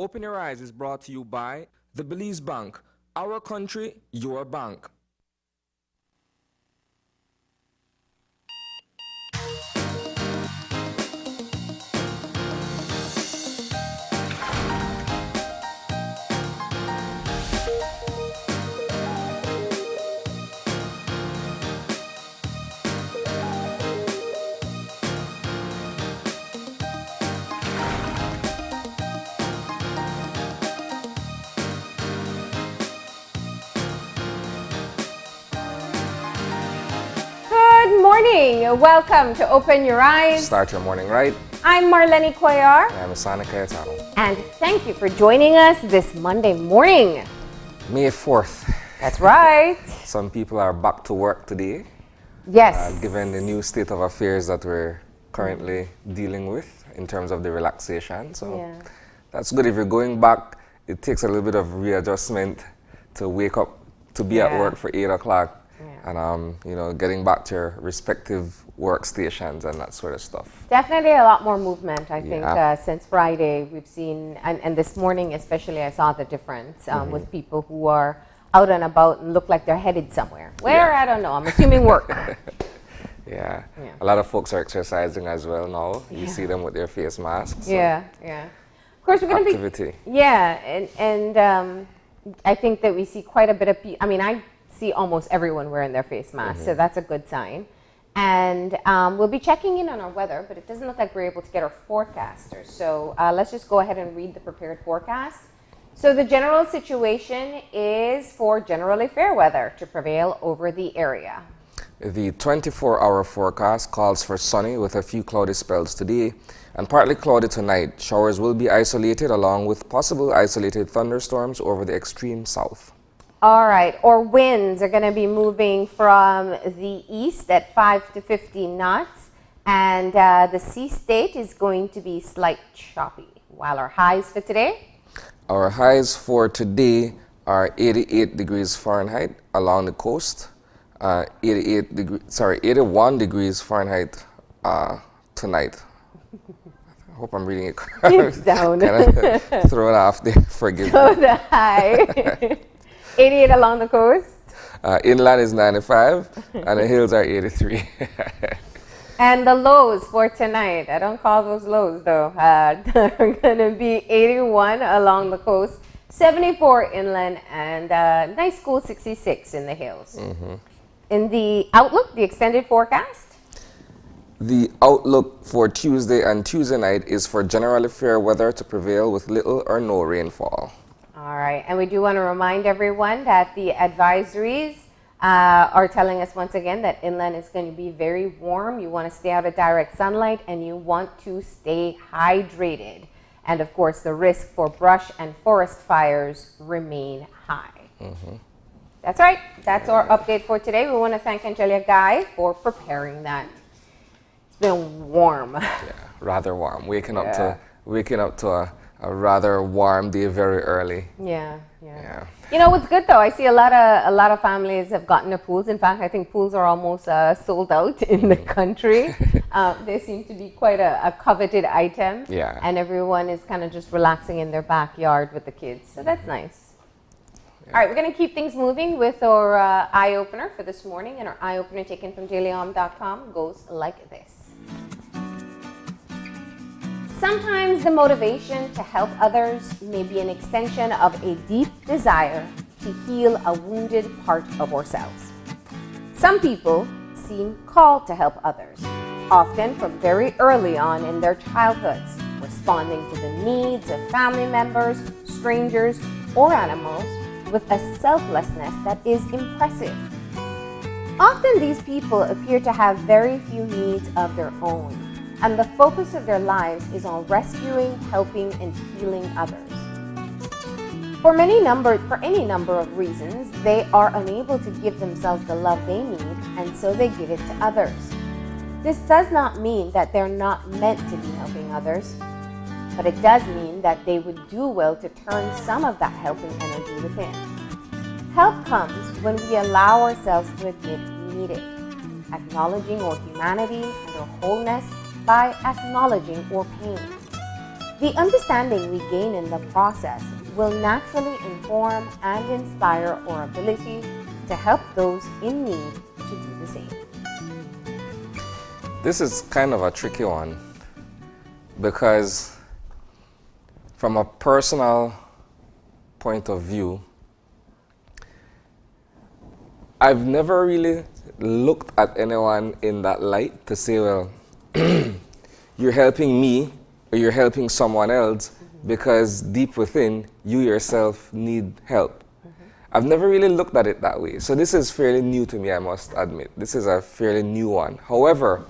Open Your Eyes is brought to you by the Belize Bank. Our country, your bank. Good morning. Welcome to Open Your Eyes. Start your morning right. I'm Marlene Cuellar. I'm Asana Cayetano. And thank you for joining us this Monday morning. May 4th. That's right. Some people are back to work today. Yes. Given the new state of affairs that we're currently dealing with in terms of the relaxation. So that's good. If you're going back, it takes a little bit of readjustment to wake up, to be at work for 8 o'clock. And getting back to your respective workstations and that sort of stuff. Definitely a lot more movement, I think, since Friday. We've seen, and this morning especially, I saw the difference with people who are out and about and look like they're headed somewhere. Where? I don't know. I'm assuming work. A lot of folks are exercising as well now. You see them with their face masks. So. Of course, we're going to be... Activity. And I think that we see quite a bit of people. I mean, I see almost everyone wearing their face mask, so that's a good sign. And we'll be checking in on our weather, but it doesn't look like we're able to get our forecaster. So let's just go ahead and read the prepared forecast. So the general situation is for generally fair weather to prevail over the area. The 24-hour forecast calls for sunny with a few cloudy spells today and partly cloudy tonight. Showers will be isolated along with possible isolated thunderstorms over the extreme south. All right, our winds are going to be moving from the east at 5 to 15 knots, and the sea state is going to be slight choppy. While our highs for today? Our highs for today are 88 degrees Fahrenheit along the coast, 81 degrees Fahrenheit tonight. I hope I'm reading it correctly. It's down. Throw it off there, forgive me. So the high. 88 along the coast. Inland is 95 and the hills are 83. And the lows for tonight, I don't call those lows though, they're going to be 81 along the coast, 74 inland, and nice cool 66 in the hills. In the outlook, the extended forecast? The outlook for Tuesday and Tuesday night is for generally fair weather to prevail with little or no rainfall. All right, and we do want to remind everyone that the advisories are telling us once again that inland is going to be very warm. You want to stay out of direct sunlight and you want to stay hydrated. And of course, the risk for brush and forest fires remain high. That's right. That's our update for today. We want to thank Angelia Guy for preparing that. It's been warm. Yeah, rather warm. Waking up to a rather warm day very early. Yeah. You know what's good though? I see a lot of families have gotten their pools. In fact, I think pools are almost sold out in the country. They seem to be quite a coveted item. Yeah. And everyone is kind of just relaxing in their backyard with the kids. So that's nice. All right, we're going to keep things moving with our eye opener for this morning, and our eye opener taken from dailyom.com goes like this. Sometimes the motivation to help others may be an extension of a deep desire to heal a wounded part of ourselves. Some people seem called to help others, often from very early on in their childhoods, responding to the needs of family members, strangers, or animals with a selflessness that is impressive. Often these people appear to have very few needs of their own, and the focus of their lives is on rescuing, helping, and healing others. For any number of reasons, they are unable to give themselves the love they need, and so they give it to others. This does not mean that they're not meant to be helping others, but it does mean that they would do well to turn some of that helping energy within. Help comes when we allow ourselves to admit we need it, acknowledging our humanity and our wholeness by acknowledging our pain. The understanding we gain in the process will naturally inform and inspire our ability to help those in need to do the same. This is kind of a tricky one because from a personal point of view, I've never really looked at anyone in that light to say, well, you're helping me or you're helping someone else because deep within you yourself need help. I've never really looked at it that way. So this is fairly new to me, I must admit. This is a fairly new one. However,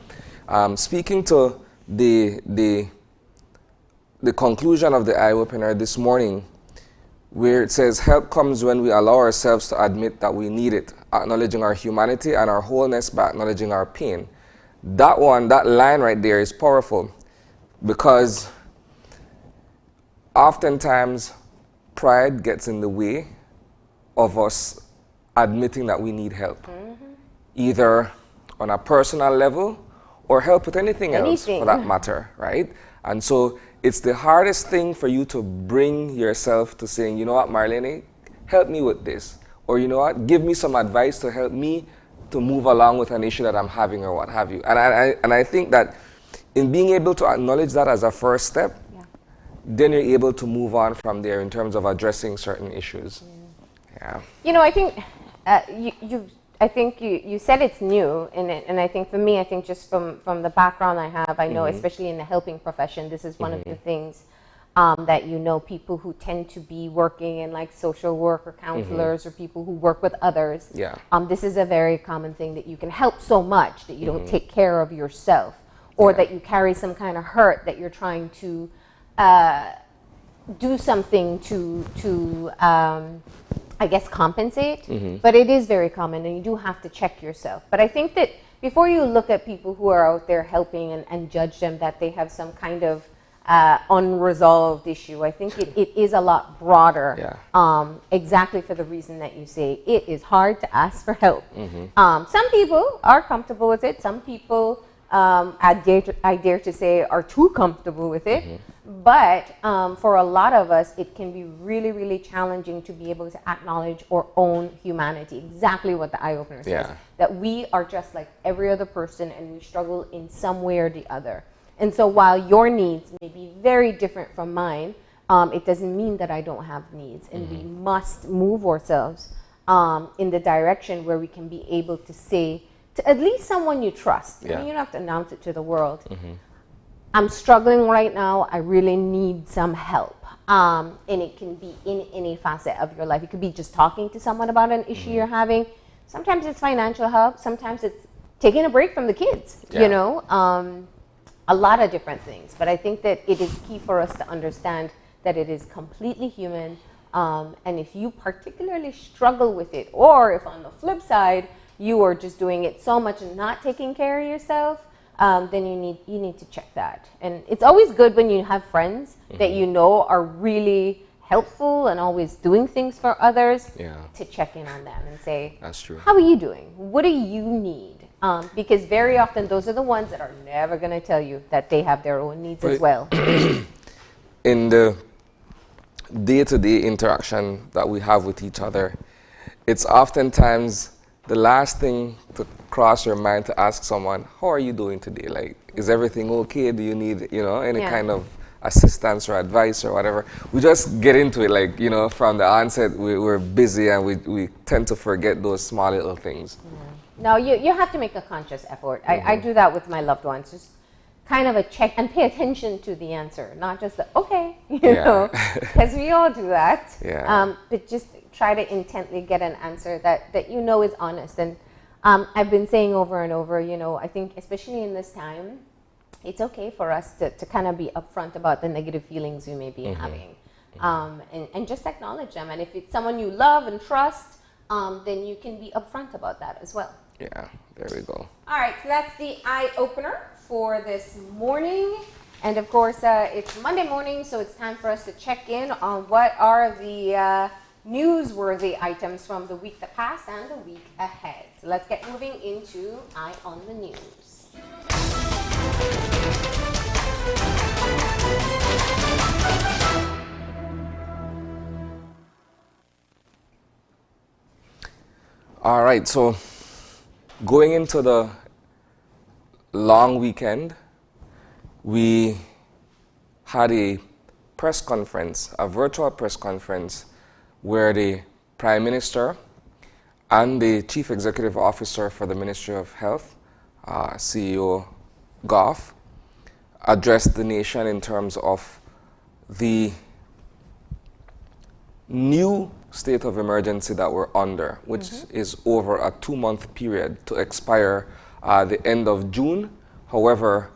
speaking to the conclusion of the eye-opener this morning, where it says help comes when we allow ourselves to admit that we need it, acknowledging our humanity and our wholeness by acknowledging our pain. That line right there is powerful because oftentimes pride gets in the way of us admitting that we need help, either on a personal level or help with anything else for that matter, right? And so it's the hardest thing for you to bring yourself to saying, you know what, Marlene, help me with this. Or you know what, give me some advice to help me to move along with an issue that I'm having or what have you. And I think that in being able to acknowledge that as a first step, then you're able to move on from there in terms of addressing certain issues. Yeah. You know, I think you said it's new, and I think for me, I think just from the background I have, I know especially in the helping profession, this is one of the things that people who tend to be working in like social work or counselors or people who work with others. Yeah. This is a very common thing that you can help so much that you don't take care of yourself, or that you carry some kind of hurt that you're trying to do something to I guess compensate, but it is very common and you do have to check yourself. But I think that before you look at people who are out there helping and judge them that they have some kind of unresolved issue, I think it is a lot broader, exactly for the reason that you say. It is hard to ask for help. Some people are comfortable with it. Some people, I dare to say, are too comfortable with it. But for a lot of us, it can be really, really challenging to be able to acknowledge our own humanity. Exactly what the eye-opener says. That we are just like every other person and we struggle in some way or the other. And so while your needs may be very different from mine, it doesn't mean that I don't have needs. And we must move ourselves in the direction where we can be able to say to at least someone you trust. I mean, you don't have to announce it to the world. I'm struggling right now. I really need some help. And it can be in any facet of your life. It could be just talking to someone about an issue you're having. Sometimes it's financial help. Sometimes it's taking a break from the kids, a lot of different things. But I think that it is key for us to understand that it is completely human. And if you particularly struggle with it, or if on the flip side, you are just doing it so much and not taking care of yourself, then you need to check that. And it's always good when you have friends that you know are really helpful and always doing things for others, to check in on them and say, that's true. How are you doing? What do you need? Because very often those are the ones that are never going to tell you that they have their own needs as well. In the day-to-day interaction that we have with each other, it's oftentimes the last thing to cross your mind to ask someone, how are you doing today? Like, is everything okay? Do you need, any kind of assistance or advice or whatever? We just get into it, like, from the onset, we're busy and we tend to forget those small little things. No, you have to make a conscious effort. I do that with my loved ones. Just kind of a check and pay attention to the answer, not just the, okay, because we all do that. But just try to intently get an answer that is honest. And I've been saying over and over, I think especially in this time, it's okay for us to kind of be upfront about the negative feelings we may be having, and just acknowledge them. And if it's someone you love and trust, then you can be upfront about that as well. Yeah, there we go. All right, so that's the eye opener for this morning. And of course, it's Monday morning, so it's time for us to check in on what are the newsworthy items from the week that passed and the week ahead. So let's get moving into Eye on the News. All right, so going into the long weekend, we had a press conference, a virtual press conference, where the Prime Minister and the Chief Executive Officer for the Ministry of Health, CEO Goff, addressed the nation in terms of the new state of emergency that we're under, which is over a 2-month period to expire the end of June. However,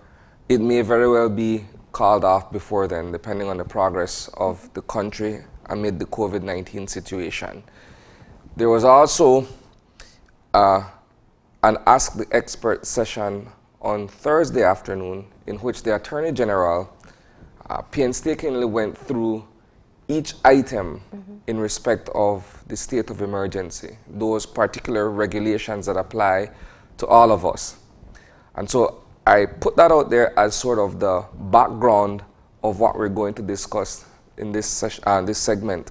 it may very well be called off before then, depending on the progress of the country amid the COVID-19 situation. There was also an Ask the Expert session on Thursday afternoon, in which the Attorney General painstakingly went through each item in respect of the state of emergency, those particular regulations that apply to all of us. And so I put that out there as sort of the background of what we're going to discuss in this segment.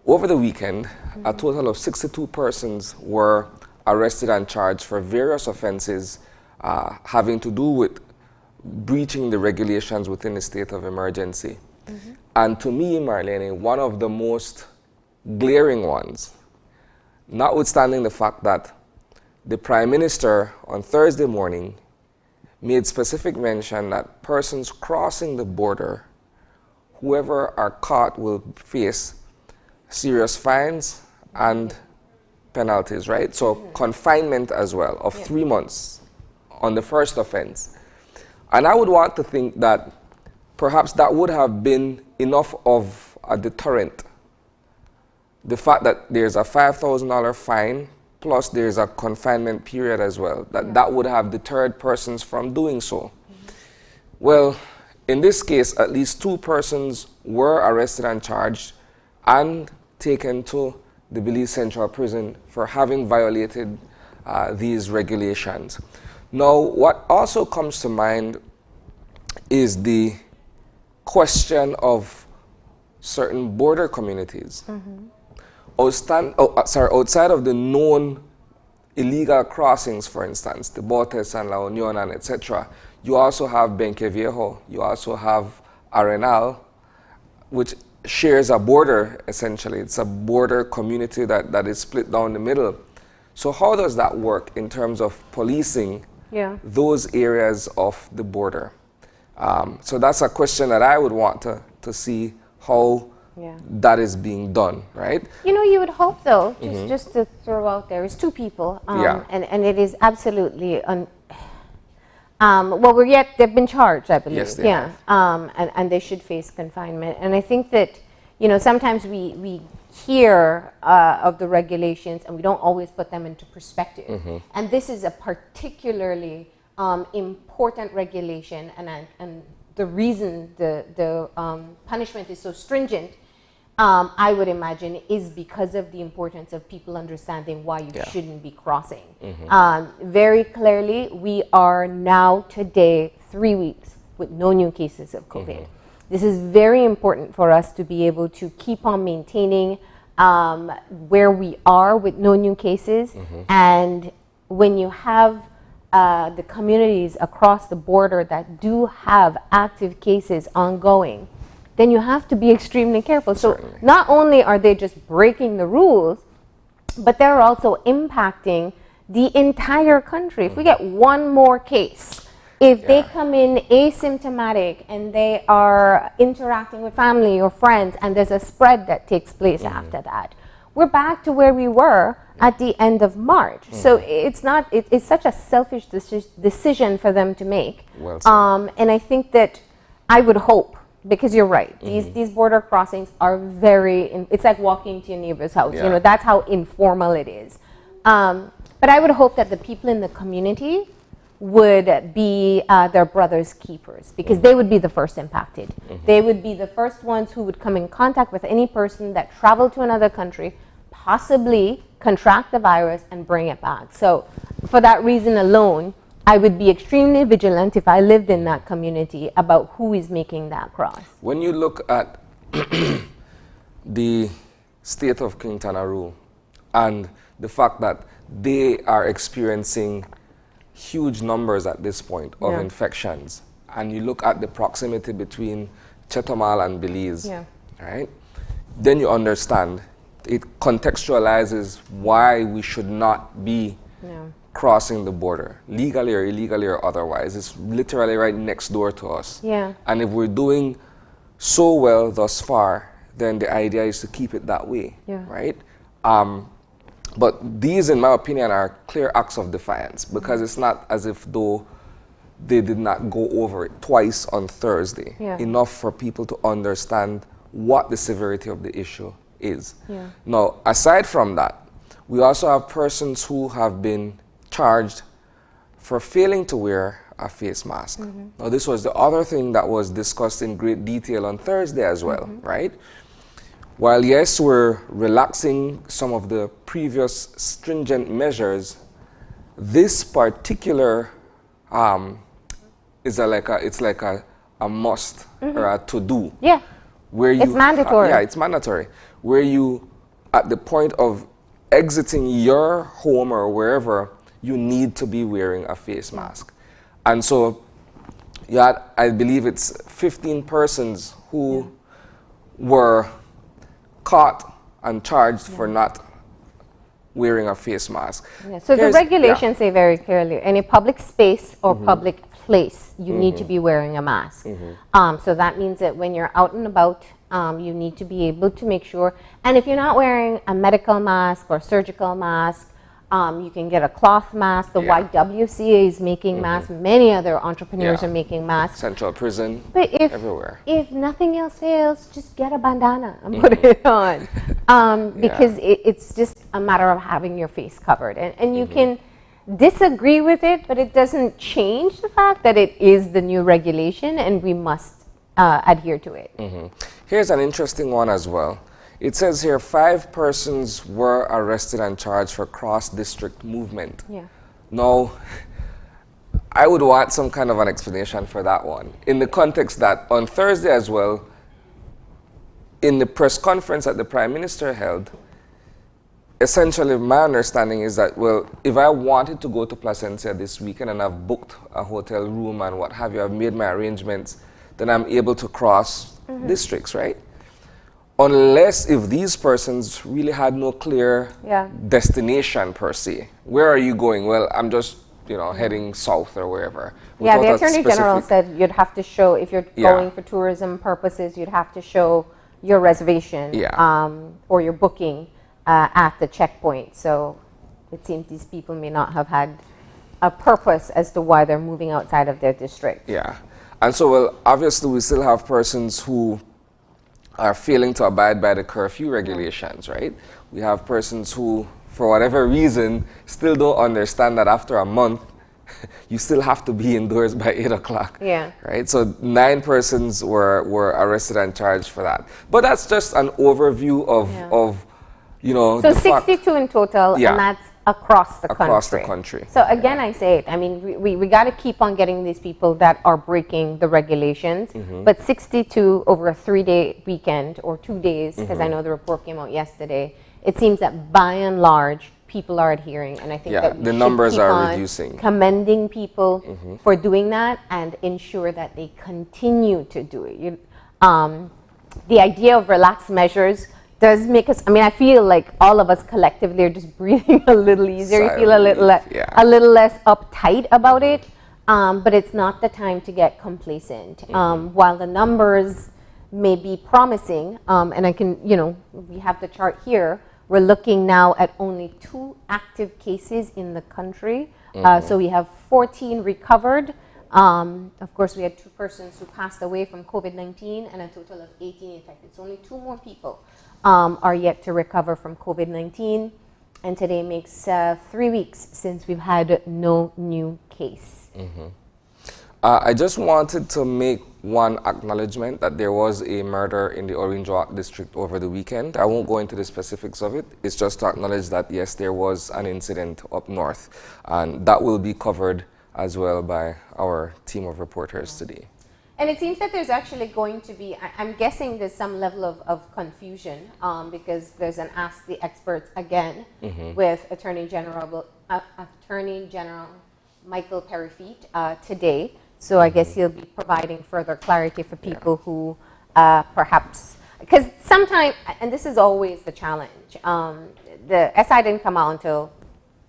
Over the weekend, a total of 62 persons were arrested and charged for various offenses having to do with breaching the regulations within the state of emergency. And to me, Marlene, one of the most glaring ones, notwithstanding the fact that the Prime Minister on Thursday morning made specific mention that persons crossing the border, whoever are caught, will face serious fines and penalties, right? So confinement as well of 3 months on the first offense. And I would want to think that perhaps that would have been enough of a deterrent. The fact that there's a $5,000 fine, plus there's a confinement period as well, that would have deterred persons from doing so. Well, in this case, at least 2 persons were arrested and charged and taken to the Belize Central Prison for having violated these regulations. Now, what also comes to mind is the question of certain border communities. Outside of the known illegal crossings, for instance, the Botes and La Union and etc., you also have Benqueviejo, you also have Arenal, which shares a border, essentially. It's a border community that is split down the middle. So how does that work in terms of policing those areas of the border? So that's a question that I would want to see how that is being done, right? You know, you would hope, though, just to throw out there, is 2 people, and it is absolutely, they've been charged, I believe. Yes, they have. And they should face confinement. And I think that, you know, sometimes we hear of the regulations and we don't always put them into perspective. And this is a particularly important regulation, and the reason the punishment is so stringent, I would imagine, is because of the importance of people understanding why you shouldn't be crossing. Very clearly, we are now today 3 weeks with no new cases of COVID. This is very important for us to be able to keep on maintaining where we are with no new cases. And when you have the communities across the border that do have active cases ongoing, then you have to be extremely careful. Certainly. So not only are they just breaking the rules, but they're also impacting the entire country. If we get one more case, if they come in asymptomatic and they are interacting with family or friends and there's a spread that takes place after that, we're back to where we were at the end of March. So it's such a selfish decision for them to make. Well said. And I think that I would hope, because you're right, these border crossings are it's like walking to your neighbor's house. You know, that's how informal it is. But I would hope that the people in the community would be their brother's keepers, because they would be the first impacted. They would be the first ones who would come in contact with any person that traveled to another country, possibly contract the virus and bring it back. So for that reason alone, I would be extremely vigilant if I lived in that community about who is making that cross. When you look at the state of King Tanaru and the fact that they are experiencing huge numbers at this point of infections, and you look at the proximity between Chetumal and Belize, right? Then you understand, it contextualizes why we should not be crossing the border, legally or illegally or otherwise. It's literally right next door to us. Yeah. And if we're doing so well thus far, then the idea is to keep it that way, right? But these, in my opinion, are clear acts of defiance, because it's not as if though they did not go over it twice on Thursday, enough for people to understand what the severity of the issue is. Now, aside from that, we also have persons who have been charged for failing to wear a face mask. Now, this was the other thing that was discussed in great detail on Thursday as well, right? While yes, we're relaxing some of the previous stringent measures, this particular is it's like a must or a to-do. Yeah. Where it's mandatory. Yeah, it's mandatory. Where you, at the point of exiting your home or wherever, you need to be wearing a face mask. And so, I believe it's 15 persons who were caught and charged for not wearing a face mask. So the regulations say very clearly, any public space or public place, you need to be wearing a mask. So that means that when you're out and about, you need to be able to make sure, and if you're not wearing a medical mask or surgical mask, you can get a cloth mask. The YWCA is making masks. Many other entrepreneurs are making masks. Central Prison, but everywhere. If nothing else fails, just get a bandana and put it on. Because it's just a matter of having your face covered. And you can disagree with it, but it doesn't change the fact that it is the new regulation and we must adhere to it. Here's an interesting one as well. It says here 5 persons were arrested and charged for cross-district movement. Now, I would want some kind of an explanation for that one. In the context that on Thursday as well, in the press conference that the Prime Minister held, essentially my understanding is that, well, if I wanted to go to Placencia this weekend and I've booked a hotel room and what have you, I've made my arrangements, then I'm able to cross districts, right? Unless if these persons really had no clear destination per se. Where are you going? Well, I'm just, heading south or wherever. Yeah, the Attorney General said you'd have to show, if you're going for tourism purposes, you'd have to show your reservation or your booking at the checkpoint. So it seems these people may not have had a purpose as to why they're moving outside of their district. Yeah. And so, well, obviously we still have persons who are failing to abide by the curfew regulations, right? We have persons who, for whatever reason, still don't understand that after a month, you still have to be indoors by 8 o'clock. Right? So 9 persons were arrested and charged for that. But that's just an overview of So 62 in total, and that's across the country. Across the country. So again, I say it, I mean, we got to keep on getting these people that are breaking the regulations, but 62 over a 3-day weekend or 2 days, because I know the report came out yesterday, it seems that by and large, people are adhering, and I think that the numbers are reducing. Commending people for doing that and ensure that they continue to do it. The idea of relaxed measures does make us, I mean, I feel like all of us collectively are just breathing a little easier. You feel a little less uptight about it, but it's not the time to get complacent. While the numbers may be promising, and I can, we have the chart here, we're looking now at only 2 active cases in the country. So we have 14 recovered. Of course, we had 2 persons who passed away from COVID-19 and a total of 18 infected. So only 2 more people are yet to recover from COVID-19. And today makes 3 weeks since we've had no new case. I just wanted to make one acknowledgement that there was a murder in the Orange Walk district over the weekend. I won't go into the specifics of it. It's just to acknowledge that, yes, there was an incident up north. And that will be covered as well by our team of reporters today. And it seems that there's actually going to be, I'm guessing there's some level of confusion because there's an Ask the Experts again with Attorney General Michael Perry-Feet today. So I guess he'll be providing further clarity for people who perhaps, because sometimes, and this is always the challenge, the SI didn't come out until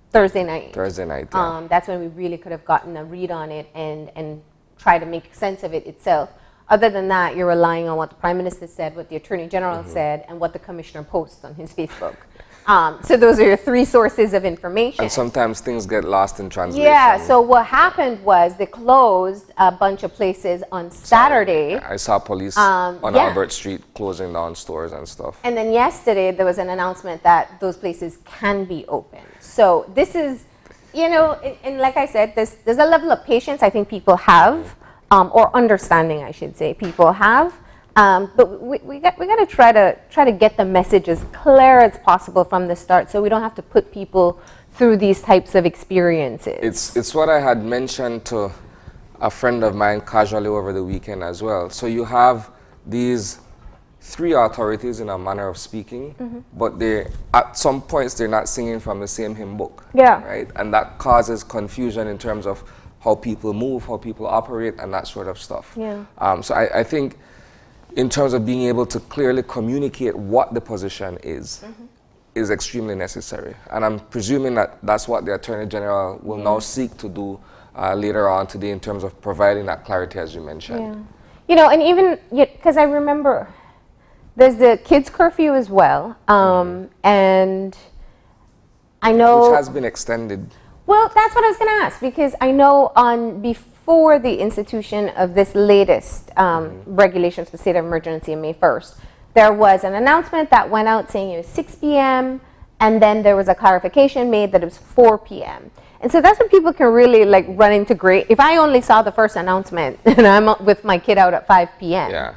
Thursday night. Yeah. That's when we really could have gotten a read on it and try to make sense of it itself. Other than that, you're relying on what the Prime Minister said, what the Attorney General said, and what the Commissioner posts on his Facebook. So those are your three sources of information. And sometimes things get lost in translation. Yeah, so what happened was they closed a bunch of places on Saturday. I saw police on Albert Street closing down stores and stuff. And then yesterday there was an announcement that those places can be open. So this is, you know, and like I said, there's a level of patience I think people have, or understanding, I should say, people have. But we got to try to get the message as clear as possible from the start, so we don't have to put people through these types of experiences. It's what I had mentioned to a friend of mine casually over the weekend as well. So you have these three authorities in a manner of speaking, but they at some points they're not singing from the same hymn book. Yeah. Right, and that causes confusion in terms of how people move, how people operate, and that sort of stuff. Yeah. So I think, in terms of being able to clearly communicate what the position is extremely necessary. And I'm presuming that that's what the Attorney General will now seek to do later on today in terms of providing that clarity, as you mentioned. Yeah. You know, and even, because I remember there's the kids' curfew as well, and I know... Which has been extended. Well, that's what I was going to ask, because I know before the institution of this latest regulations for state of emergency on May 1st, there was an announcement that went out saying it was 6 p.m., and then there was a clarification made that it was 4 p.m. And so that's when people can really like run into if I only saw the first announcement and I'm with my kid out at 5 p.m. Yeah.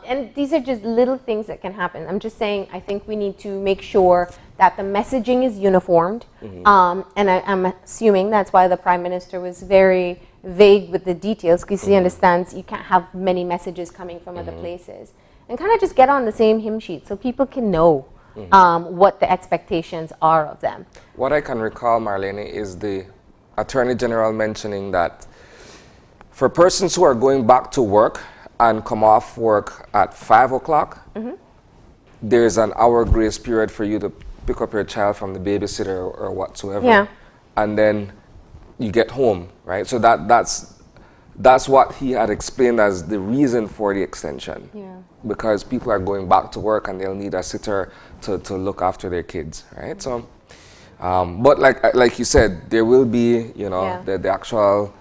And these are just little things that can happen. I'm just saying, I think we need to make sure that the messaging is uniformed. And I'm assuming that's why the Prime Minister was very vague with the details, because he understands you can't have many messages coming from other places. And kind of just get on the same hymn sheet so people can know what the expectations are of them. What I can recall, Marlene, is the Attorney General mentioning that for persons who are going back to work and come off work at 5 o'clock, there's an hour grace period for you to pick up your child from the babysitter or whatsoever. Yeah. And then you get home, right? So that's what he had explained as the reason for the extension. Yeah. Because people are going back to work and they'll need a sitter to look after their kids, right? So, but like you said, there will be, you know, the actual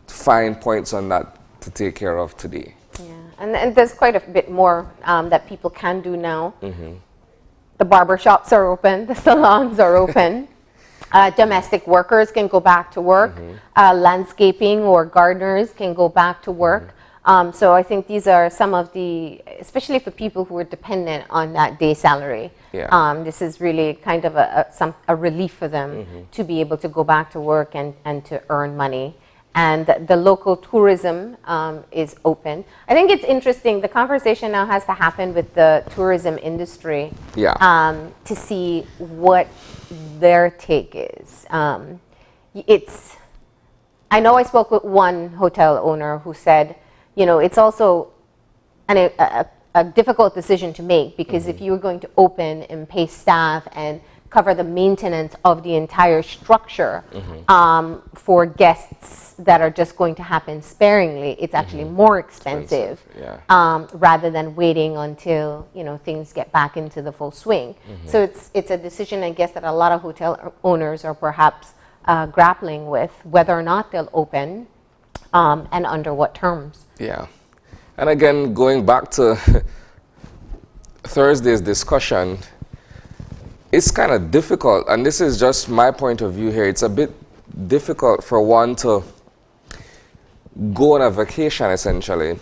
fine points on that to take care of today. Yeah, and there's quite a bit more that people can do now. The barber shops are open, the salons are open. Domestic workers can go back to work. Landscaping or gardeners can go back to work. So I think these are some of the, especially for people who are dependent on that day salary. Yeah. This is really kind of a relief for them to be able to go back to work and to earn money. And the local tourism is open. I think it's interesting, the conversation now has to happen with the tourism industry to see what their take is. I know I spoke with one hotel owner who said, you know, it's also a difficult decision to make, because if you were going to open and pay staff and cover the maintenance of the entire structure for guests that are just going to happen sparingly, it's actually more expensive rather than waiting until, you know, things get back into the full swing. So it's a decision, I guess, that a lot of hotel owners are perhaps grappling with, whether or not they'll open and under what terms. Yeah. And again, going back to Thursday's discussion, it's kind of difficult, and this is just my point of view here. It's a bit difficult for one to go on a vacation, essentially,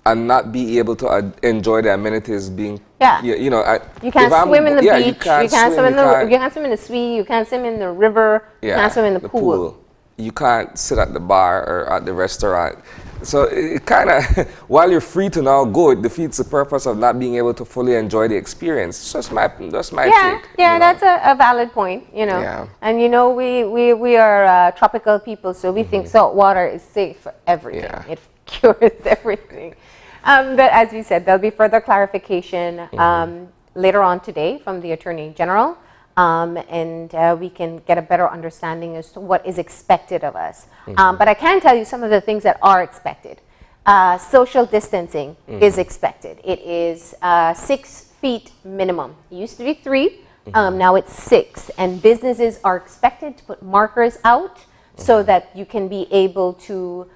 and not be able to enjoy the amenities being, you know. You can't swim in the beach, you can't swim in the sea, you can't swim in the river, you can't swim in the pool. you can't sit at the bar or at the restaurant. So it kind of, while you're free to now go, it defeats the purpose of not being able to fully enjoy the experience. It's just that's my take. Yeah, that's a valid point, you know. Yeah. And you know, we are tropical people, so we think salt water is safe for everything. Yeah. It cures everything. But as we said, there'll be further clarification later on today from the Attorney General. And we can get a better understanding as to what is expected of us. But I can tell you some of the things that are expected. Social distancing is expected. It is 6 feet minimum. It used to be 3, now it's 6. And businesses are expected to put markers out so that you can be able to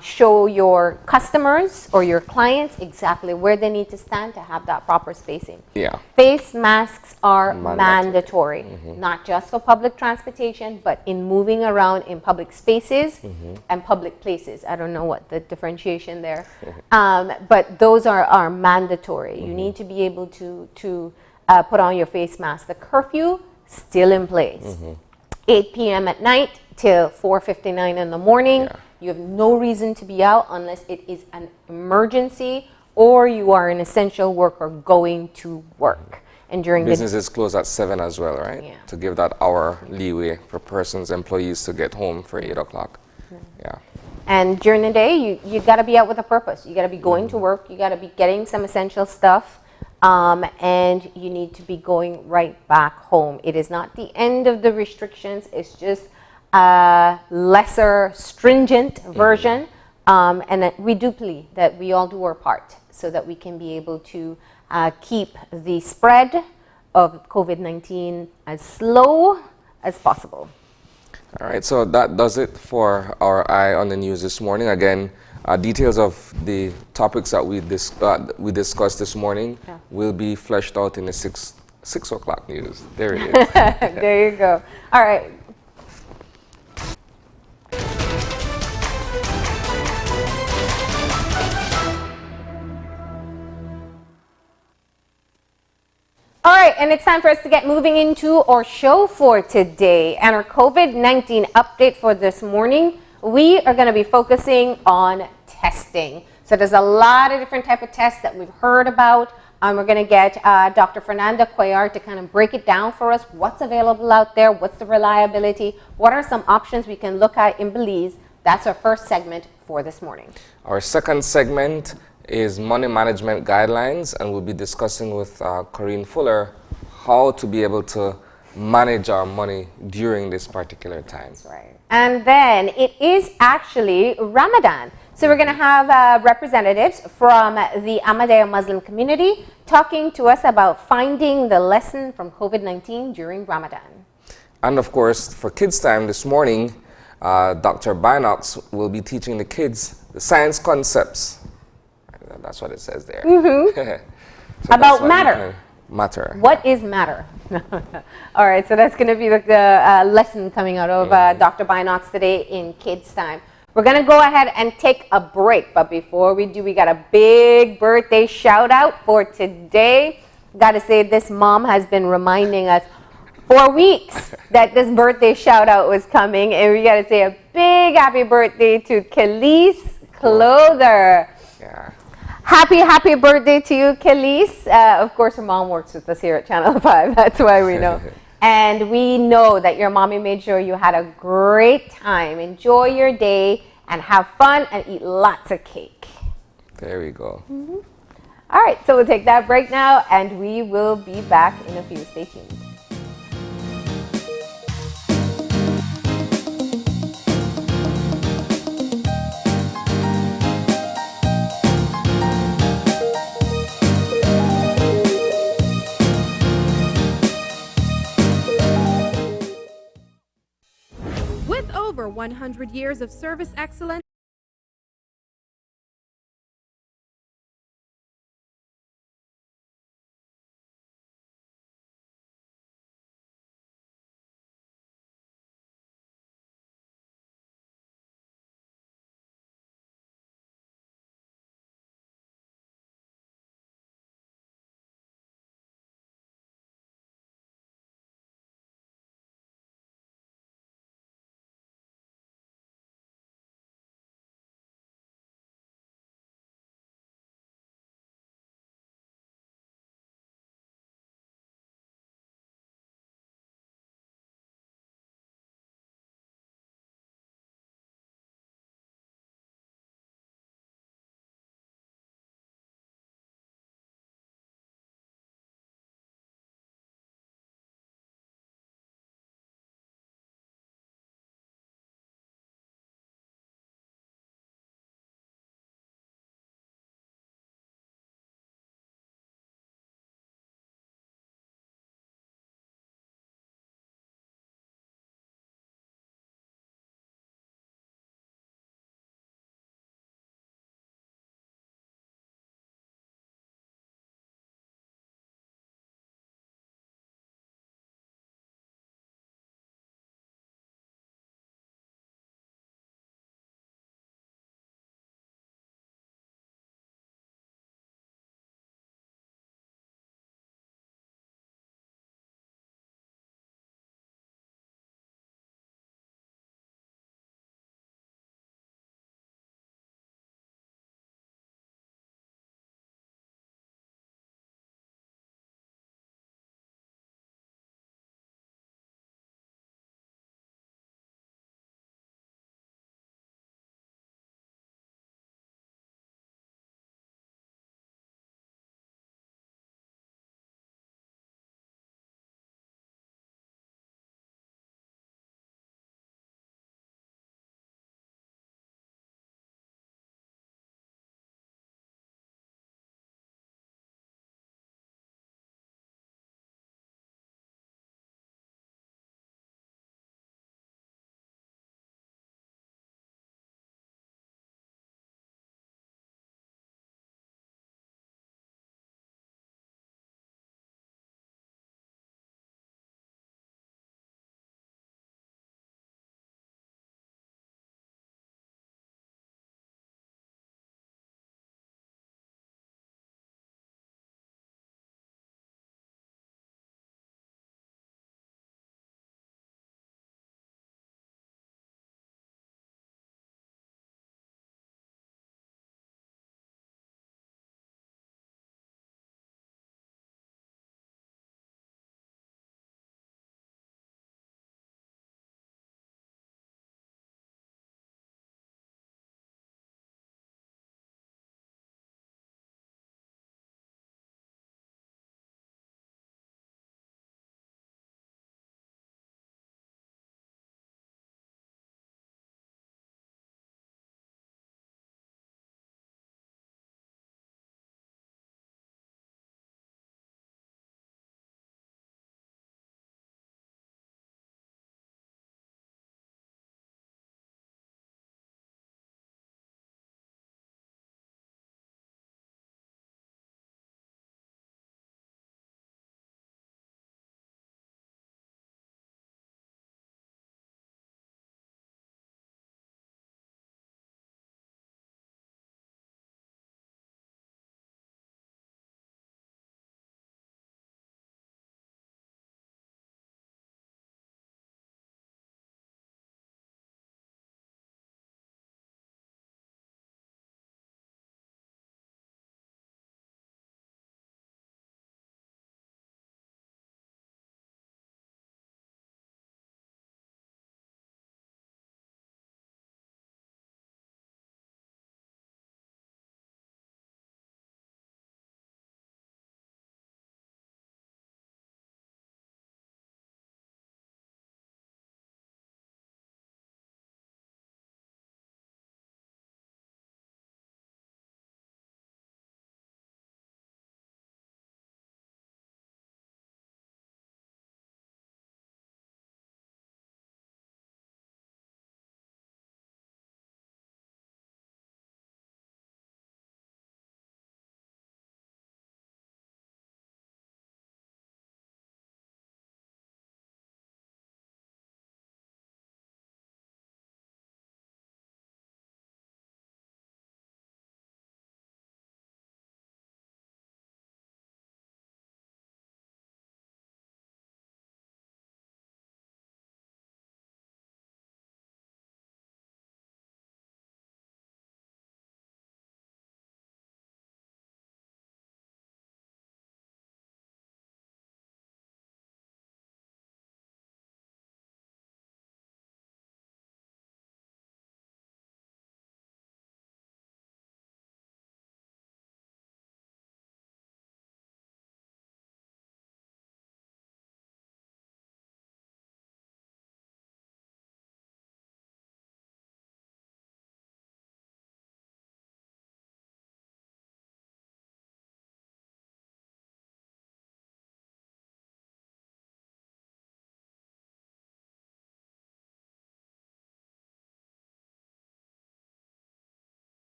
show your customers or your clients exactly where they need to stand to have that proper spacing. Yeah. Face masks are mandatory, not just for public transportation, but in moving around in public spaces and public places. I don't know what the differentiation there, but those are mandatory. You need to be able to put on your face mask. The curfew still in place, 8 p.m. at night till 4:59 in the morning. Yeah. You have no reason to be out unless it is an emergency or you are an essential worker going to work. And during businesses close at 7 as well, right? Yeah. To give that hour leeway for persons, employees to get home for 8 o'clock. Yeah. And during the day, you got to be out with a purpose. You got to be going to work. You got to be getting some essential stuff. And you need to be going right back home. It is not the end of the restrictions. It's just a lesser stringent version. And that we do plead that we all do our part so that we can be able to keep the spread of COVID-19 as slow as possible. All right, so that does it for our Eye on the News this morning. Again, details of the topics that we discussed this morning will be fleshed out in the 6 o'clock news. There it is. There you go. All right. All right, and it's time for us to get moving into our show for today. And our COVID-19 update for this morning, we are going to be focusing on testing. So there's a lot of different type of tests that we've heard about. We're going to get Dr. Fernanda Cuellar to kind of break it down for us. What's available out there? What's the reliability? What are some options we can look at in Belize? That's our first segment for this morning. Our second segment is money management guidelines, and we'll be discussing with Corinne Fuller how to be able to manage our money during this particular time. That's right. And then it is actually Ramadan. So we're going to have representatives from the Ahmadiyya Muslim community talking to us about finding the lesson from COVID-19 during Ramadan. And of course, for Kids Time this morning, Dr. Binox will be teaching the kids the science concepts. That's what it says there. So about matter. Matter. What is matter? All right, so that's going to be the lesson coming out of Dr. Binox today in Kids Time. We're going to go ahead and take a break, but before we do, we got a big birthday shout out for today. Got to say, this mom has been reminding us for weeks that this birthday shout out was coming, and we got to say a big happy birthday to Khalees Clother. Yeah. Happy birthday to you, Khalees. Of course, her mom works with us here at Channel 5. That's why we know. And we know that your mommy made sure you had a great time. Enjoy your day and have fun and eat lots of cake. There we go. All right, so we'll take that break now, and we will be back in a few. Stay tuned. With over 100 years of service excellence,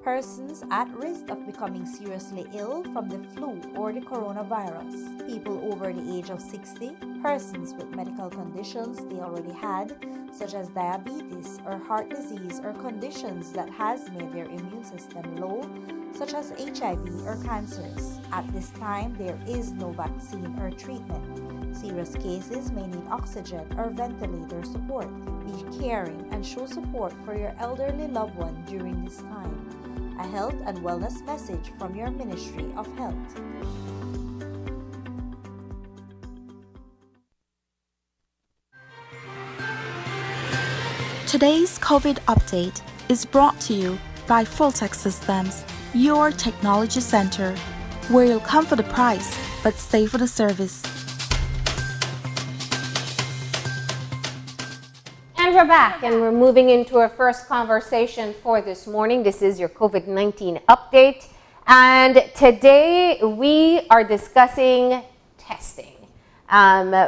persons at risk of becoming seriously ill from the flu or the coronavirus, people over the age of 60, persons with medical conditions they already had, such as diabetes or heart disease or conditions that has made their immune system low, such as HIV or cancers. At this time, there is no vaccine or treatment. Serious cases may need oxygen or ventilator support. Be caring and show support for your elderly loved one during this time. A health and wellness message from your Ministry of Health. Today's COVID update is brought to you by Fulltech Systems, your technology center, where you'll come for the price but stay for the service. And we're back, and we're moving into our first conversation for this morning. This is your COVID-19 update, and today we are discussing testing.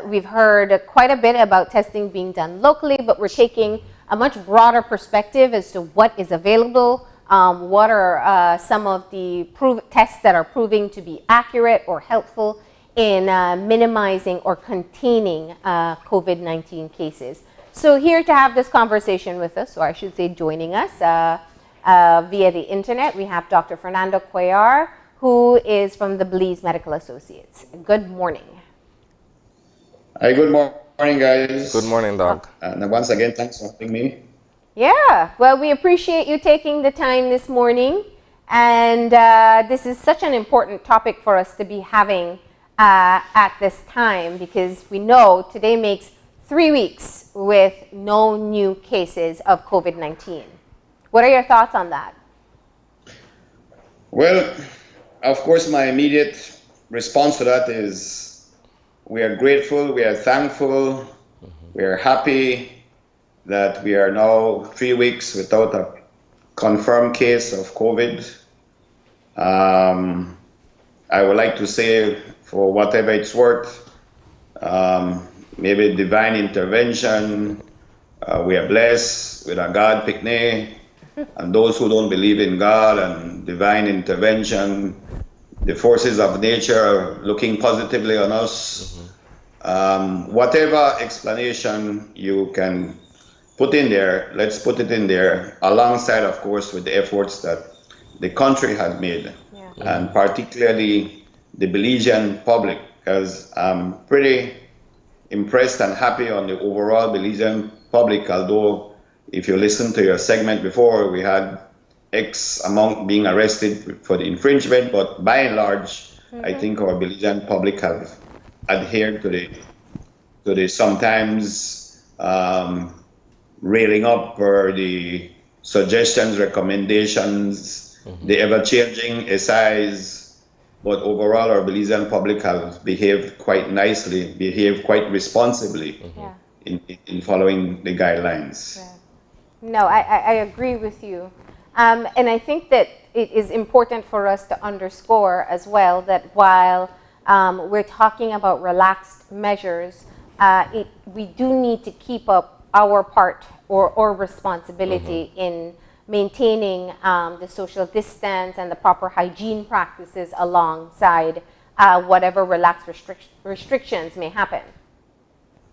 We've heard quite a bit about testing being done locally, but we're taking a much broader perspective as to what is available, what are some of the tests that are proving to be accurate or helpful in minimizing or containing COVID-19 cases. So here to have this conversation with us, or I should say joining us via the internet, we have Dr. Fernando Cuellar, who is from the Belize Medical Associates. Good morning. Hi, good morning, guys. Good morning, Doc. And once again, thanks for having me. Yeah, well, we appreciate you taking the time this morning. And this is such an important topic for us to be having at this time, because we know today makes 3 weeks with no new cases of COVID-19. What are your thoughts on that? Well, of course, my immediate response to that is we are grateful, we are thankful, we are happy that we are now 3 weeks without a confirmed case of COVID. I would like to say, for whatever it's worth, maybe divine intervention. We are blessed with a God picnic, and those who don't believe in God and divine intervention, the forces of nature are looking positively on us. Whatever explanation you can put in there, let's put it in there, alongside, of course, with the efforts that the country has made, and particularly the Belizean public, because I'm pretty impressed and happy on the overall Belizean public, although if you listen to your segment before, we had X amount being arrested for the infringement, but by and large, I think our Belizean public have adhered to the sometimes railing up for the suggestions, recommendations, the ever-changing SIs. But overall, our Belizean public have behaved quite nicely, behaved quite responsibly in following the guidelines. Yeah. No, I agree with you. And I think that it is important for us to underscore as well that while we're talking about relaxed measures, we do need to keep up our part or responsibility in maintaining the social distance and the proper hygiene practices alongside whatever relaxed restrictions may happen.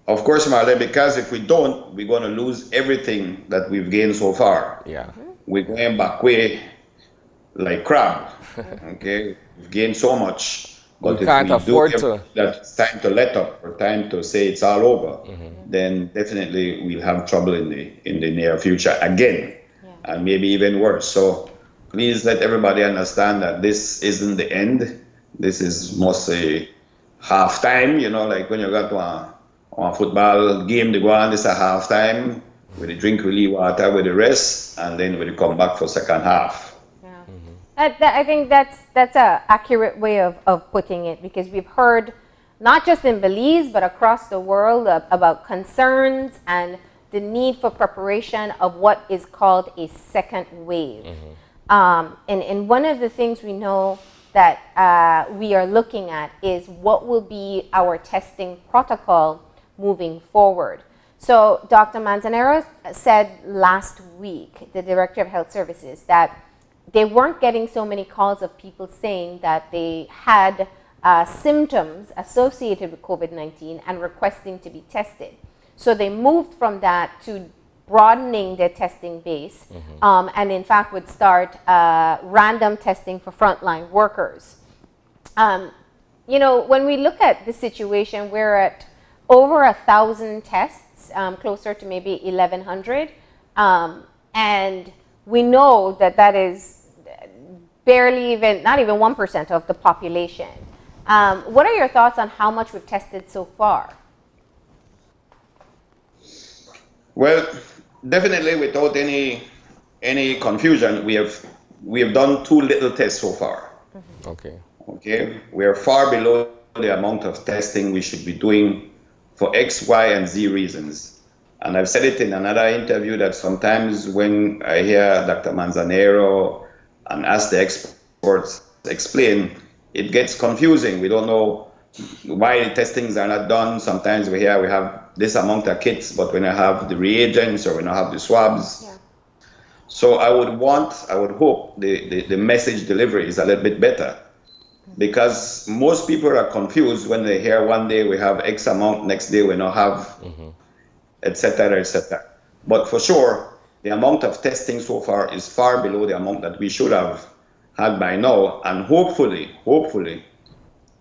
Of course, Marlene, because if we don't, we're going to lose everything that we've gained so far. Yeah. We're going back way like crab. Okay, we've gained so much, but we can't afford to. That it's time to let up, or time to say it's all over, then definitely we'll have trouble in the near future again. And maybe even worse. So please let everybody understand that this isn't the end. This is mostly half time, like when you got to a football game, they go on, this is a half time, with the drink really water with the rest, and then we come back for second half. Yeah. I think that's an accurate way of putting it, because we've heard, not just in Belize, but across the world, about concerns and the need for preparation of what is called a second wave. And one of the things we know that we are looking at is what will be our testing protocol moving forward. So Dr. Manzanero said last week, the Director of Health Services, that they weren't getting so many calls of people saying that they had symptoms associated with COVID-19 and requesting to be tested. So they moved from that to broadening their testing base, and in fact would start random testing for frontline workers. You know, when we look at the situation, we're at over 1,000 tests, closer to maybe 1,100, and we know that that is barely even, not even 1% of the population. What are your thoughts on how much we've tested so far? Well, definitely without any confusion, we have done too little tests so far. Okay, we are far below the amount of testing we should be doing for X, Y, and Z reasons. And I've said it in another interview that sometimes when I hear Dr. Manzanero and ask the experts explain, it gets confusing. We don't know why the testings are not done. Sometimes we hear we have this amount of kits, but we don't have the reagents or we don't have the swabs. Yeah. So I would hope the message delivery is a little bit better, because most people are confused when they hear one day we have X amount, next day we don't have, etc., etc. But for sure, the amount of testing so far is far below the amount that we should have had by now, and hopefully,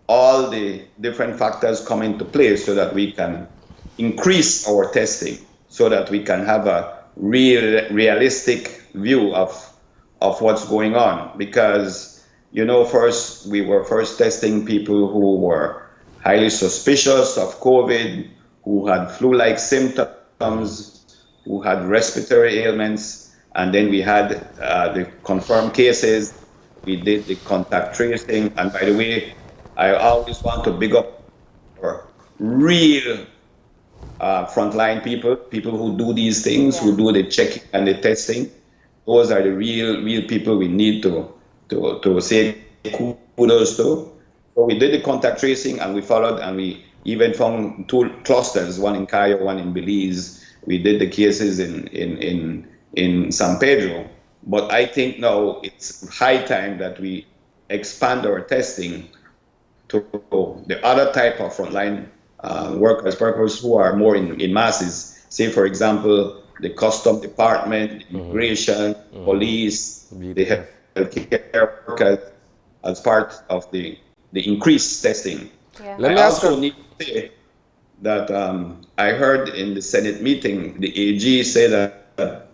all the different factors come into place so that we can increase our testing, so that we can have a realistic view of what's going on. Because, you know, first we were testing people who were highly suspicious of COVID, who had flu-like symptoms, who had respiratory ailments, and then we had the confirmed cases. We did the contact tracing, and by the way, I always want to big up for real frontline people who do these things, who do the checking and the testing. Those are the real people we need to say kudos to. So we did the contact tracing, and we followed, and we even found 2 clusters, one in Cayo, one in Belize. We did the cases in San Pedro. But I think now it's high time that we expand our testing to the other type of frontline workers, workers who are more in masses. Say, for example, the custom department, immigration, police, the healthcare workers, as part of the increased testing. Yeah. I also need to say that I heard in the Senate meeting, the AG say that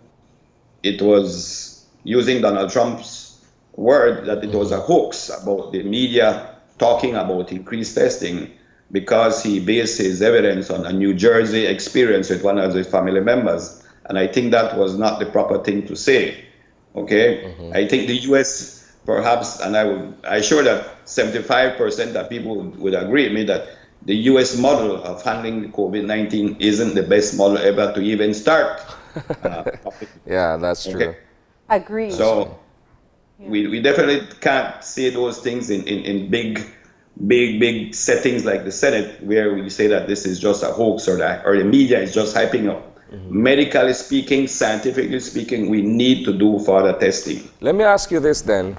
it was, using Donald Trump's word, that it was a hoax about the media talking about increased testing, because he based his evidence on a New Jersey experience with one of his family members. And I think that was not the proper thing to say. Okay? I think the US perhaps, and I'm sure that 75% of people would agree with me that the US model of handling COVID-19 isn't the best model ever to even start. Yeah, that's true. Agreed. So we definitely can't say those things in big settings like the Senate, where we say that this is just a hoax, or the media is just hyping up. Medically speaking, scientifically speaking, we need to do further testing. Let me ask you this then.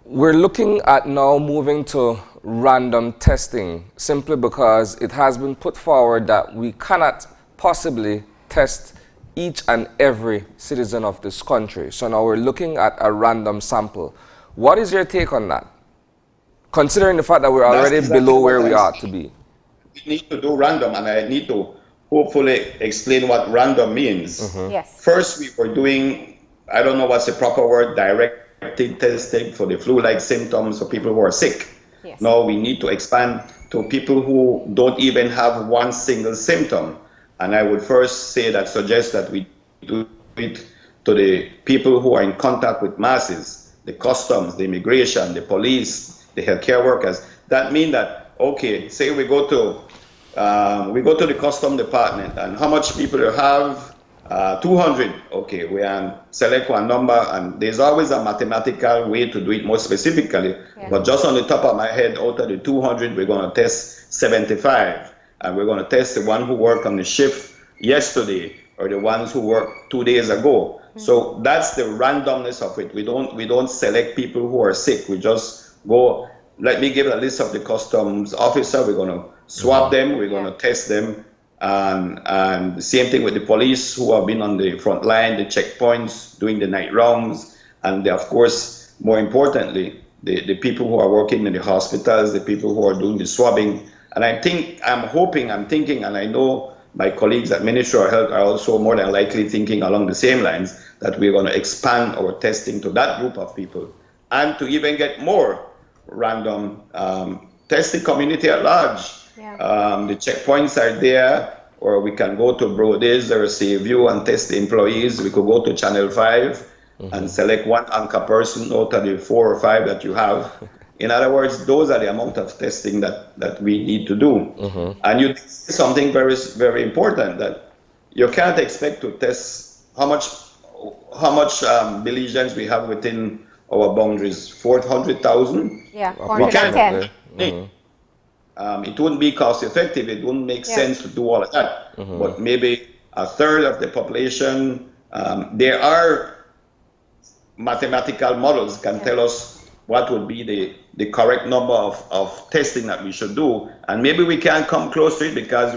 We're looking at now moving to random testing, simply because it has been put forward that we cannot possibly test each and every citizen of this country. So now we're looking at a random sample. What is your take on that? Considering the fact that we're already below where we ought to be. We need to do random, and I need to hopefully explain what random means. Yes. First, we were doing, I don't know what's the proper word, directed testing for the flu-like symptoms for people who are sick. Yes. Now we need to expand to people who don't even have one single symptom. And I would first say that suggest that we do it to the people who are in contact with masses, the customs, the immigration, the police, the healthcare workers. That means that, okay, say we go to the custom department, and how much people you have? 200. Okay, we select one number, and there's always a mathematical way to do it more specifically. Yeah. But just on the top of my head, out of the 200, we're going to test 75. And we're going to test the one who worked on the shift yesterday, or the ones who worked 2 days ago. So that's the randomness of it. We don't select people who are sick. We just go, let me give a list of the customs officer. We're going to swab them. We're going to test them. And the same thing with the police who have been on the front line, the checkpoints, doing the night rounds. And of course, more importantly, the people who are working in the hospitals, the people who are doing the swabbing. And I'm thinking, and I know my colleagues at Ministry of Health are also more than likely thinking along the same lines, that we're going to expand our testing to that group of people and to even get more random test the community at large. The checkpoints are there, or we can go to Brody's or Seaview and test the employees. We could go to Channel 5 and select one anchor person out of the 4 or 5 that you have. In other words, those are the amount of testing that we need to do. And you say something very, very important, that you can't expect to test how much Belizeans we have within our boundaries. 400,000? Yeah, We can't. 410. It wouldn't be cost effective. It wouldn't make sense to do all of that. But maybe a third of the population, there are mathematical models can tell us what would be the correct number of testing that we should do. And maybe we can't come close to it because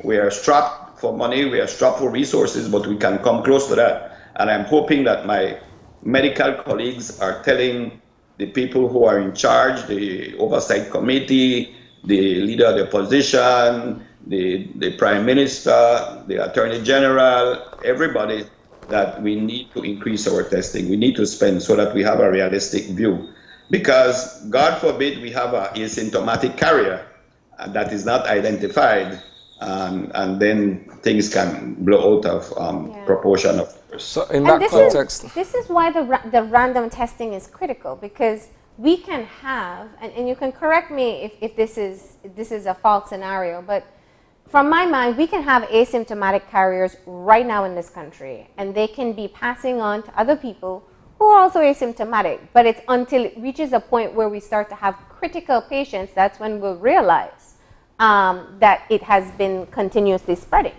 we are strapped for money, we are strapped for resources, but we can come close to that. And I'm hoping that my medical colleagues are telling the people who are in charge, the oversight committee, the leader of the opposition, the prime minister, the attorney general, everybody, that we need to increase our testing. We need to spend so that we have a realistic view. Because God forbid we have an asymptomatic carrier that is not identified, and then things can blow out of proportion, of course. So in that context, this is why the random testing is critical, because we can have, and you can correct me if this is a false scenario, but from my mind, we can have asymptomatic carriers right now in this country, and they can be passing on to other people who are also asymptomatic. But it's until it reaches a point where we start to have critical patients, that's when we'll realize that it has been continuously spreading.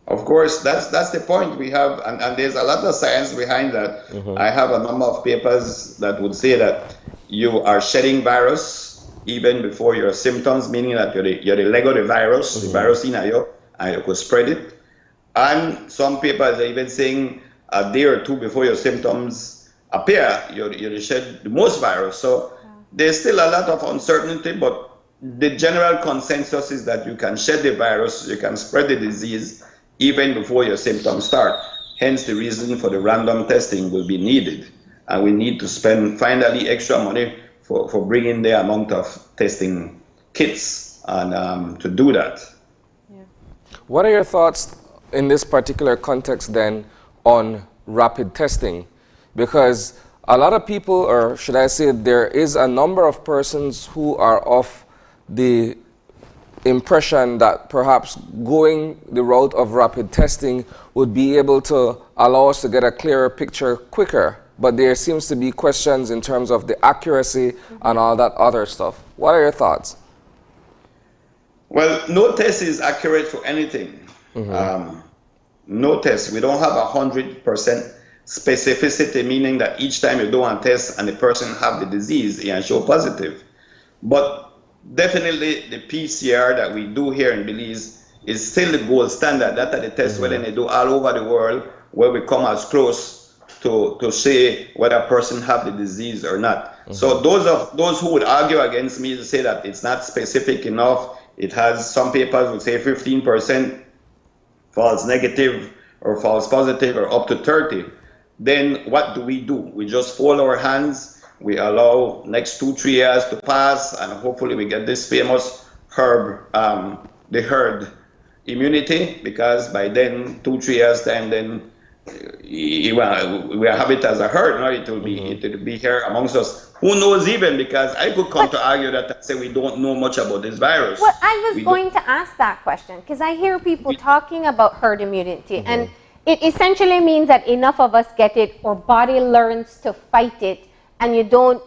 Of course, that's the point we have, and there's a lot of science behind that. I have a number of papers that would say that you are shedding virus even before your symptoms, meaning that you're the leg of the virus, the virus in you, and you could spread it. And some papers are even saying a day or two before your symptoms appear, you shed the most virus. So there's still a lot of uncertainty, but the general consensus is that you can shed the virus, you can spread the disease even before your symptoms start. Hence the reason for the random testing will be needed. And we need to spend finally extra money for bringing the amount of testing kits and to do that. What are your thoughts in this particular context then on rapid testing? Because a lot of people, or should I say there is a number of persons who are of the impression that perhaps going the route of rapid testing would be able to allow us to get a clearer picture quicker. But there seems to be questions in terms of the accuracy and all that other stuff. What are your thoughts? Well, no test is accurate for anything. No test. We don't have 100% specificity, meaning that each time you do a test and the person have the disease, it can show positive. But definitely the PCR that we do here in Belize is still the gold standard. That are the tests where they do all over the world, where we come as close to say whether a person have the disease or not. So those who would argue against me to say that it's not specific enough, it has, some papers would say 15% false negative or false positive or up to 30, then what do? We just fold our hands, we allow next 2-3 years to pass, and hopefully we get this famous the herd immunity, because by then 2-3 years time, then we have it as a herd. Now it will be here amongst us. Who knows even, because I could come to argue that I say we don't know much about this virus. Well, I was going to ask that question, because I hear people talking about herd immunity, and it essentially means that enough of us get it, or body learns to fight it, and you don't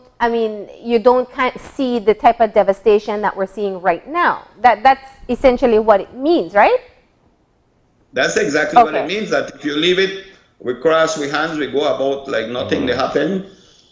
see the type of devastation that we're seeing right now. That's essentially what it means, right? That's exactly what it means, that if you leave it we cross we hands, we go about like nothing they happen.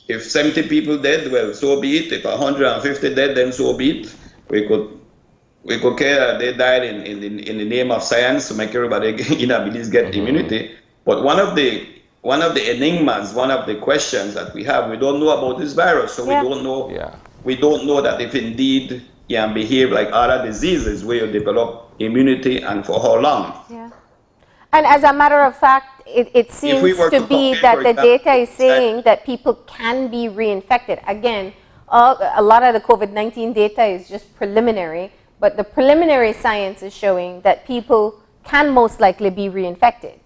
If 70 people dead, well, so be it. If 150 dead, then so be it. We could care that they died in the name of science to make everybody get immunity. But one of the enigmas, one of the questions that we have, we don't know about this virus, so we don't know. Yeah. We don't know that if indeed it can behave like other diseases where you develop immunity and for how long. Yeah. And as a matter of fact, it seems to be that the data is saying that people can be reinfected. Again, a lot of the COVID-19 data is just preliminary, but the preliminary science is showing that people can most likely be reinfected.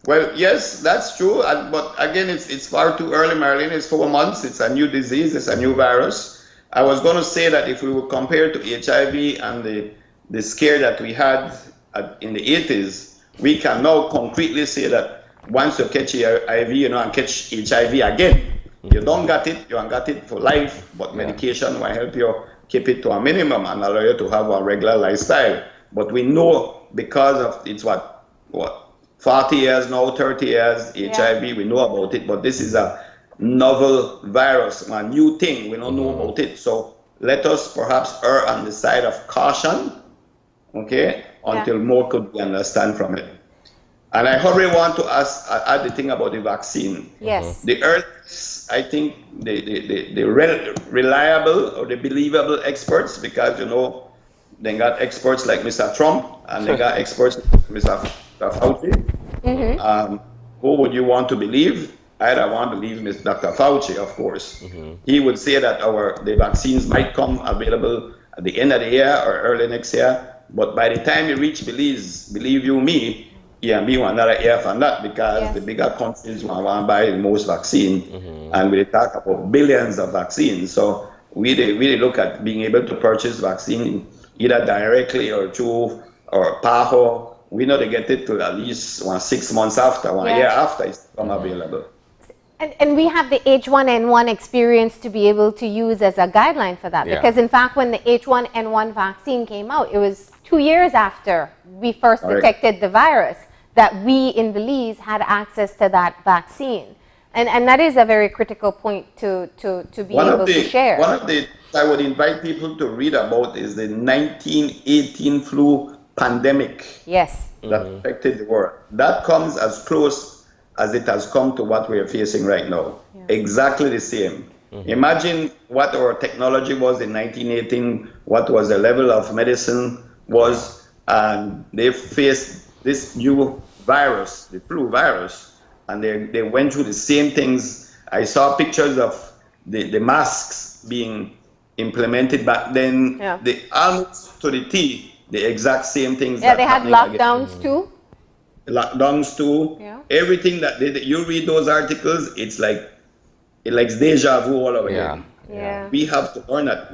Well, yes, that's true. But again, it's far too early, Marilyn. It's 4 months. It's a new disease. It's a new virus. I was going to say that if we would compare to HIV and the scare that we had in the 80s, we can now concretely say that once you catch HIV, and catch HIV again, you don't get it. You don't get it for life, but medication will help you keep it to a minimum and allow you to have a regular lifestyle. But we know because of it's what 40 years now, 30 years, HIV, we know about it, but this is a novel virus, a new thing, we don't know about it. So let us perhaps err on the side of caution, okay, until more could be understand from it. And I already want to add the thing about the vaccine. Yes. The earth, I think, the reliable or the believable experts, because, they got experts like Mr. Trump, and they got experts like Mr. Fauci. Who would you want to believe? I want to believe Dr. Fauci, of course. He would say that the vaccines might come available at the end of the year or early next year, but by the time you reach believe you me, be another year from that, because the bigger countries want to buy the most vaccine, and we talk about billions of vaccines. So we really look at being able to purchase vaccine either directly or through or PAHO. We know to get it to at least 6 months after, 1 year after it's become available. And we have the H1N1 experience to be able to use as a guideline for that. Because in fact, when the H1N1 vaccine came out, it was 2 years after we first detected the virus that we in Belize had access to that vaccine. And that is a very critical point to be able to share. One of the I would invite people to read about is the 1918 flu pandemic. Yes. That affected the world. That comes as close as it has come to what we are facing right now. Exactly the same. Imagine what our technology was in 1918, what was the level of medicine was, and they faced this new virus, the flu virus, and they went through the same things. I saw pictures of the masks being implemented back then, almost to the T, the exact same things. Yeah, they had lockdowns too. Lockdowns too. Yeah. Everything that you read those articles, it's like deja vu all over again. Yeah. We have to learn that.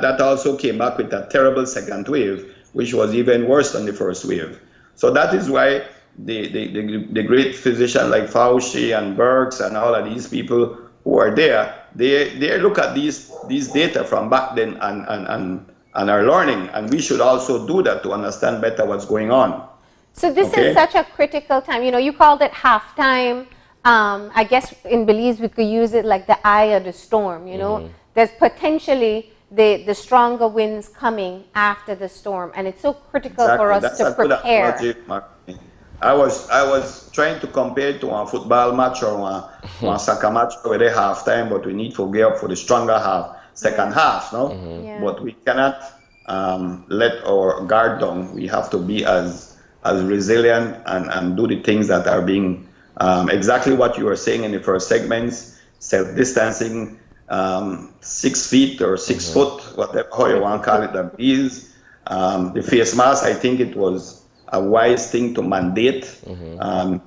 That also came back with a terrible second wave, which was even worse than the first wave. So that is why the great physicians like Fauci and Birx and all of these people who are there, they look at these data from back then and are learning, and we should also do that to understand better what's going on. So this is such a critical time. You called it halftime. I guess in Belize we could use it like the eye of the storm. There's potentially the stronger winds coming after the storm, and it's so critical for us to prepare. I was trying to compare it to a football match or a soccer match where they halftime, but we need to gear up for the stronger second half, no? But we cannot let our guard down. We have to be as resilient and do the things that are being exactly what you were saying in the first segments, self-distancing, 6 feet or 6 foot, whatever how you want to call it, that is. The face mask, I think it was a wise thing to mandate.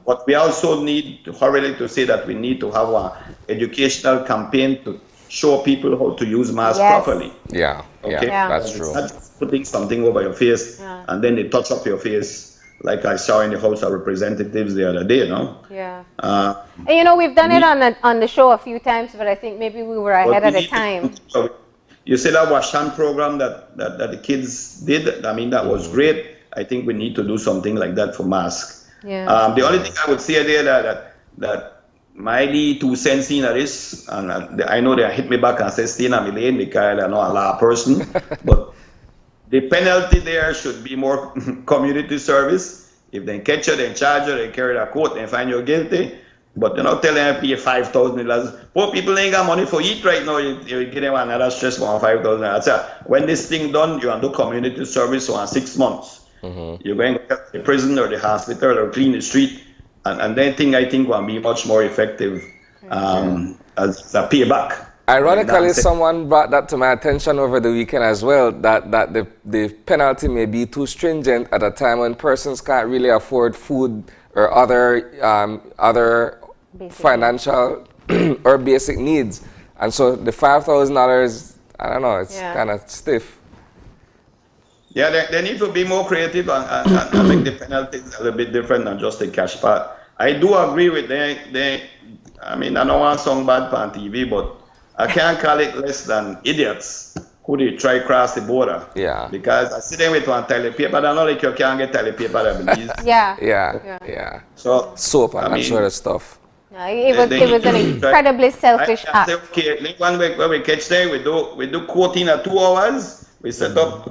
But we also need to hurry to say that we need to have an educational campaign to show people how to use masks properly. That's true. Not just putting something over your face and then they touch up your face, like I saw in the House of Representatives the other day, no? And we've done it on the show a few times, but I think maybe we were ahead of the time. You see that Washan program that the kids did? I mean, that was great. I think we need to do something like that for masks. Yeah. The only thing I would say there that my 2 cents in this, and I know they hit me back and say, stay in my lane because I'm not a law person, but the penalty there should be more community service. If they catch you, they charge you, they carry the court, they find you guilty. But you're not telling them to pay $5,000. Poor people ain't got money for eat right now. You give them another stress for $5,000. When this thing done, you do community service for 6 months. You're going to the prison or the hospital or clean the street. And then I think will be much more effective as a payback. Ironically, someone brought that to my attention over the weekend as well, that the penalty may be too stringent at a time when persons can't really afford food or other basic financial or basic needs. And so the $5,000, I don't know, it's kind of stiff. Yeah, they need to be more creative and make the penalties a little bit different than just the cash part. I do agree with I mean, I don't want to sound bad on TV, but I can't call it less than idiots who they try cross the border. Yeah. Because I see them with one toilet paper, but I know like you can't get toilet paper, I believe. Yeah. So soap and that sort of stuff. It was an incredibly selfish act. Okay, when we catch them, we do quoting at 2 hours. We set up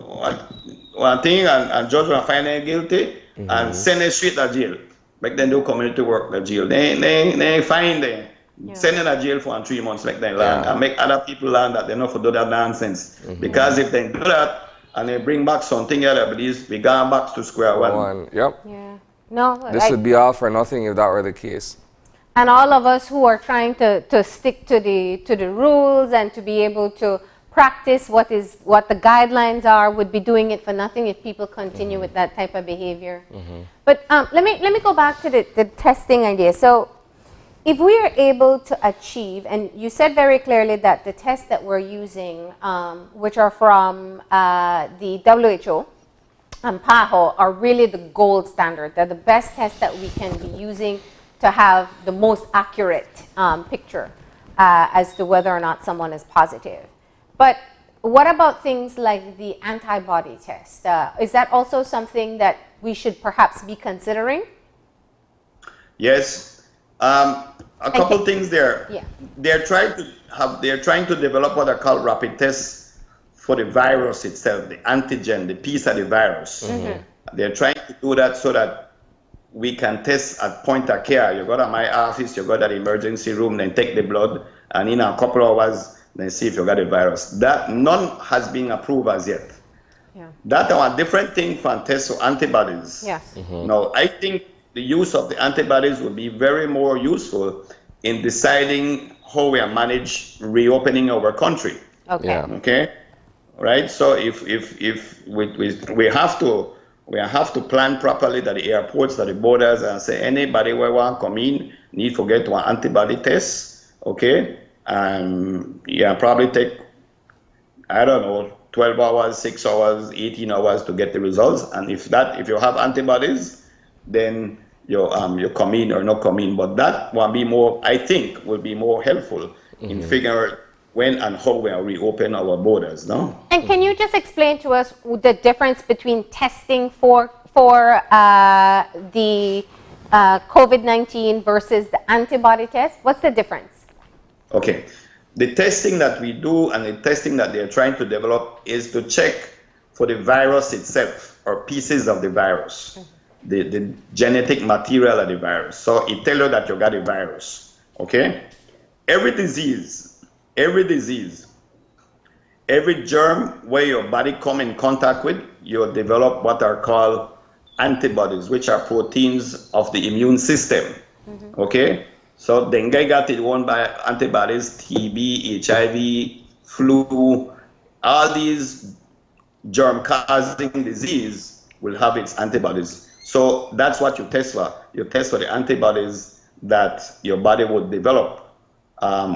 one thing and judge will find them guilty and send them straight to jail. Make them do community work at jail. They find them. Send them to jail for 3 months, make them learn, and make other people learn that they know for do that nonsense. Because if they do that and they bring back something else, I believe we go back to square one. Yep. Yeah. No. This would be all for nothing if that were the case. And all of us who are trying to stick to the rules and to be able to practice what the guidelines are would be doing it for nothing if people continue with that type of behavior. But let me go back to the testing idea. So if we are able to achieve, and you said very clearly that the tests that we're using, which are from the WHO and PAHO, are really the gold standard. They're the best tests that we can be using to have the most accurate picture as to whether or not someone is positive. But what about things like the antibody test? Is that also something that we should perhaps be considering? Yes. A couple things there. Yeah. They're trying to develop what are called rapid tests for the virus itself, the antigen, the piece of the virus. They're trying to do that so that we can test at point of care. You go to my office, you go to the emergency room, then take the blood, and in a couple of hours, then see if you got the virus. That none has been approved as yet. Yeah. That are a different thing from tests for antibodies. Yes. Now, I think the use of the antibodies would be very more useful in deciding how we manage reopening our country. Okay. Yeah. Okay. Right. So if we have to plan properly that the airports, that the borders, and say anybody who want to come in need to get one antibody test. Okay. And probably take, I don't know, 12 hours, 6 hours, 18 hours to get the results. And if you have antibodies, then you come in or not come in. But that will be more, I think, will be more helpful in figuring out when and how we reopen our borders. No. And can you just explain to us the difference between testing for the COVID-19 versus the antibody test? What's the difference? Okay. The testing that we do and the testing that they're trying to develop is to check for the virus itself or pieces of the virus, the genetic material of the virus. So it tells you that you got a virus, okay? Every disease, every germ where your body come in contact with, you develop what are called antibodies, which are proteins of the immune system, okay? So dengue got its own by antibodies, TB, HIV, flu, all these germ-causing disease will have its antibodies. So that's what you test for. You test for the antibodies that your body would develop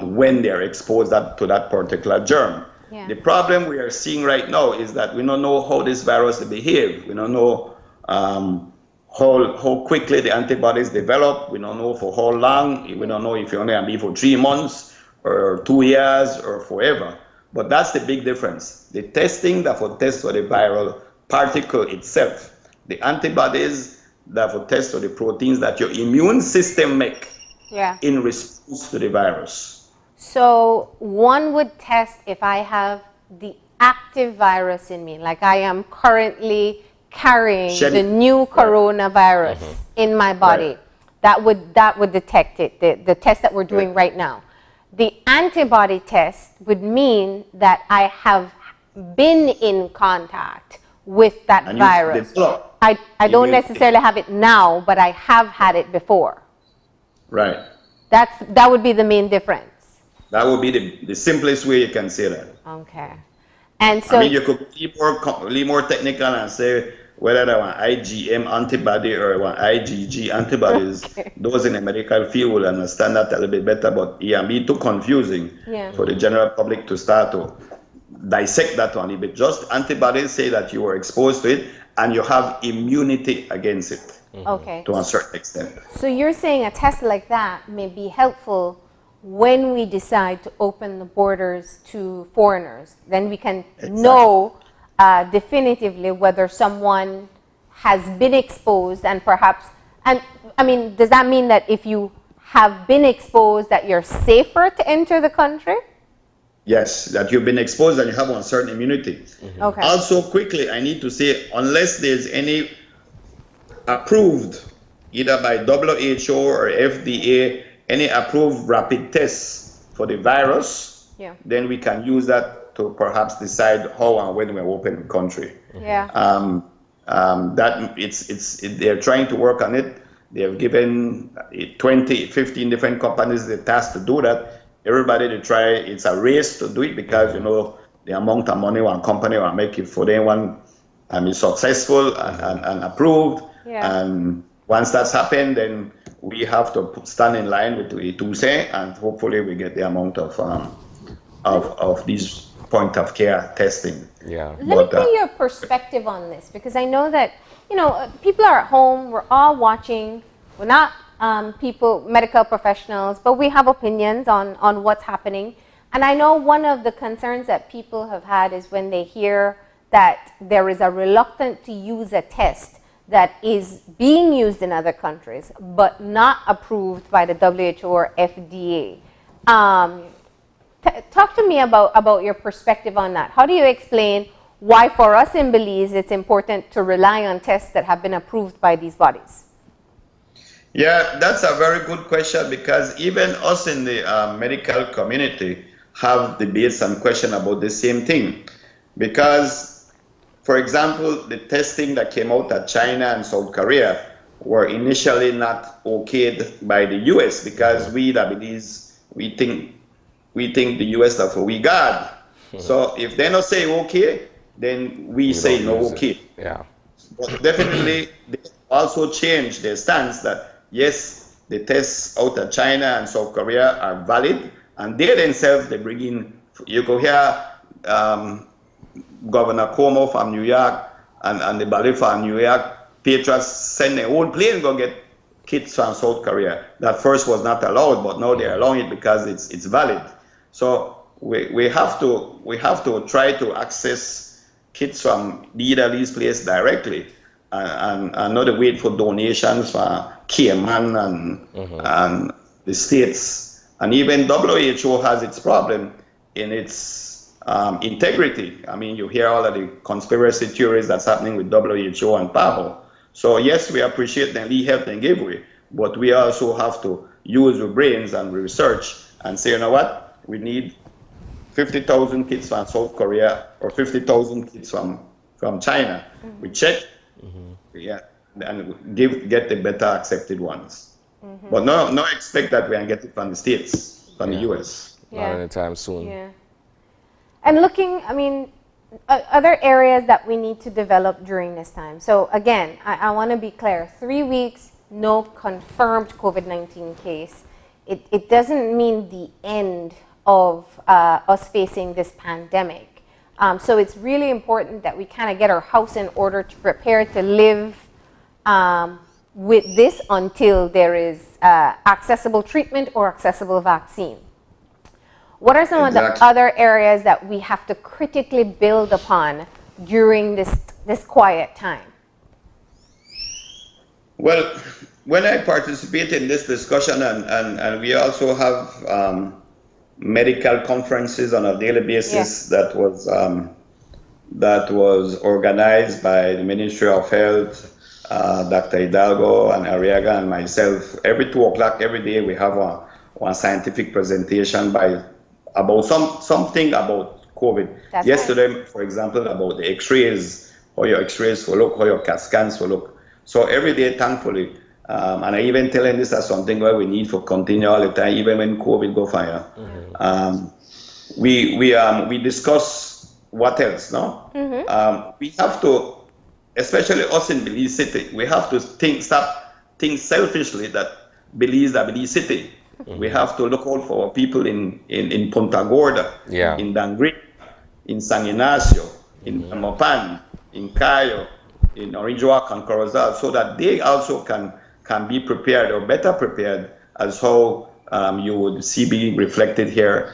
when they're exposed to that particular germ. Yeah. The problem we are seeing right now is that we don't know how this virus will behave. We don't know how quickly the antibodies develop. We don't know for how long. We don't know if you're only going to be for 3 months or 2 years or forever. But that's the big difference. The testing that for test for the viral particle itself, the antibodies that will test for the proteins that your immune system make in response to the virus. So one would test if I have the active virus in me, like I am currently carrying the new coronavirus in my body. That would detect it, the test that we're doing right now. The antibody test would mean that I have been in contact with that virus. I don't necessarily have it now, but I have had it before. Right. That would be the main difference. That would be the simplest way you can say that. Okay. And so, I mean, you could be more technical and say whether they want IgM antibody or want IgG antibodies. Those in the medical field will understand that a little bit better, but it can be too confusing for the general public to start to dissect that one. But just antibodies say that you were exposed to it and you have immunity against it. To a certain extent. So you're saying a test like that may be helpful when we decide to open the borders to foreigners. Then we can know definitively whether someone has been exposed and perhaps, and I mean, does that mean that if you have been exposed that you're safer to enter the country? Yes, that you've been exposed and you have a certain immunity. Okay. Also, quickly, I need to say, unless there's any approved, either by WHO or FDA, any approved rapid tests for the virus, then we can use that to perhaps decide how and when we open the country. They're trying to work on it. They have given 15 different companies the task to do that. Everybody to try. It's a race to do it because the amount of money one company will make it for them one and be successful and approved. And once that's happened, then we have to stand in line with the TUSE, and hopefully we get the amount of these point of care testing. Let me get your perspective on this, because I know that people are at home. We're all watching. We're not medical professionals, but we have opinions on what's happening. And I know one of the concerns that people have had is when they hear that there is a reluctance to use a test that is being used in other countries, but not approved by the WHO or FDA. Talk to me about your perspective on that. How do you explain why for us in Belize it's important to rely on tests that have been approved by these bodies? Yeah, that's a very good question, because even us in the medical community have debates and questions about the same thing. Because, for example, the testing that came out at China and South Korea were initially not okayed by the US, because we think the US that we God. So if they not say okay, then we say no okay. But definitely they also changed their stance that yes, the tests out of China and South Korea are valid, and they themselves they bring in. You go here. Governor Cuomo from New York and the Ballet from New York, Patriots send their own plane go get kits from South Korea. That first was not allowed, but now they're allowing it because it's valid. So we have to try to access kits from either of these places directly, and not wait for donations from Cayman and the States. And even WHO has its problem in its integrity. I mean, you hear all of the conspiracy theories that's happening with WHO and PAHO. So yes, we appreciate the help and give way, but we also have to use our brains and research and say, you know what, we need 50,000 kits from South Korea or 50,000 kits from China. We check, and get the better accepted ones. But no expect that we can get it from the States, from the US. Not anytime soon. And looking, I mean, other areas that we need to develop during this time. So again, I want to be clear, 3 weeks, no confirmed COVID-19 case. It doesn't mean the end of us facing this pandemic. So it's really important that we kind of get our house in order to prepare to live with this until there is accessible treatment or accessible vaccine. What are some of the other areas that we have to critically build upon during this quiet time? Well, when I participate in this discussion, and we also have medical conferences on a daily Yeah. basis that was organized by the Ministry of Health, Dr. Hidalgo and Arriaga and myself. Every 2 o'clock every day we have one scientific presentation by about something about COVID. That's right. Yesterday, for example, about the X-rays, how your X-rays will look, how your CAT scans will look. So every day, thankfully, and I even telling this as something where we need for continue all the time, even when COVID go fire. We discuss what else, no? We have to, especially us in Belize City, we have to stop think selfishly that Belize City. We have to look out for people in Punta Gorda, Yeah. in Dangri, in San Ignacio, in Mopan, in Cayo, in Orange Walk and Corozal, so that they also can be prepared or better prepared as how you would see being reflected here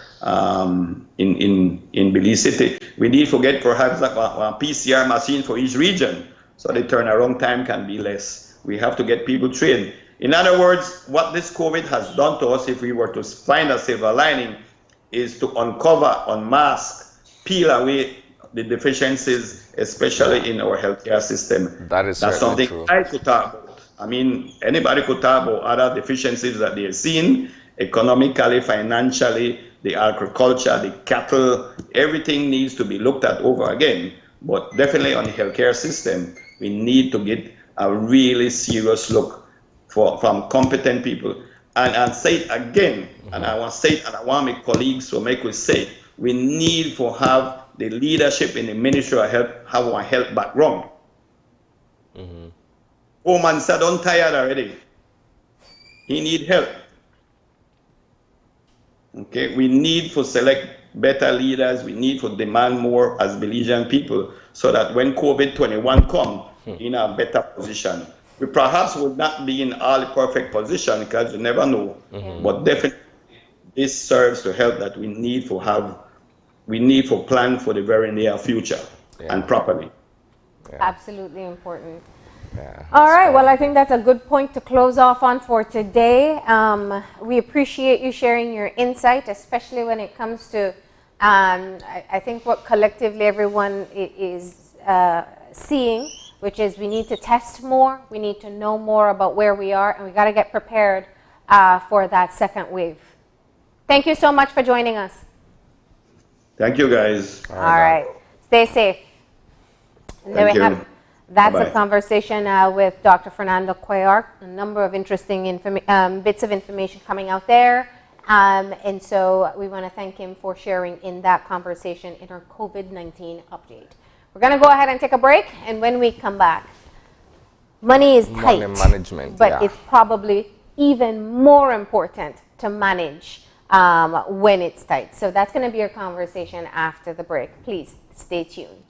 in Belize City. We need to get perhaps like a PCR machine for each region, so the turnaround time can be less. We have to get people trained. In other words, what this COVID has done to us, if we were to find a silver lining, is to uncover, unmask, peel away the deficiencies, especially in our healthcare system. That's That's certainly something true. I could talk about. I mean, anybody could talk about other deficiencies that they're seeing economically, financially, the agriculture, the cattle, everything needs to be looked at over again. But definitely on the healthcare system, we need to get a really serious look from competent people. And say it again, and I want to say it, and I want my colleagues to make us say it. We need to have the leadership in the Ministry of Health have a health background. Oman said, I'm tired already. He need help. Okay, we need to select better leaders. We need to demand more as Belizean people, so that when COVID-21 come, in a better position. We perhaps would not be in all the perfect position, because you never know. But definitely, this serves to help that we need to plan for the very near future and properly. Absolutely important. Yeah. All right. Well, I think that's a good point to close off on for today. We appreciate you sharing your insight, especially when it comes to, I think what collectively everyone is seeing, which is we need to test more, we need to know more about where we are, and we got to get prepared for that second wave. Thank you so much for joining us. Thank you, guys. All right. Stay safe. And there Thank we you. have. That's Bye-bye. a conversation with Dr. Fernando Cuellar. A number of interesting bits of information coming out there. And so we want to thank him for sharing in that conversation in our COVID-19 update. We're going to go ahead and take a break. And when we come back, money is tight. Money management, but it's probably even more important to manage when it's tight. So that's going to be our conversation after the break. Please stay tuned.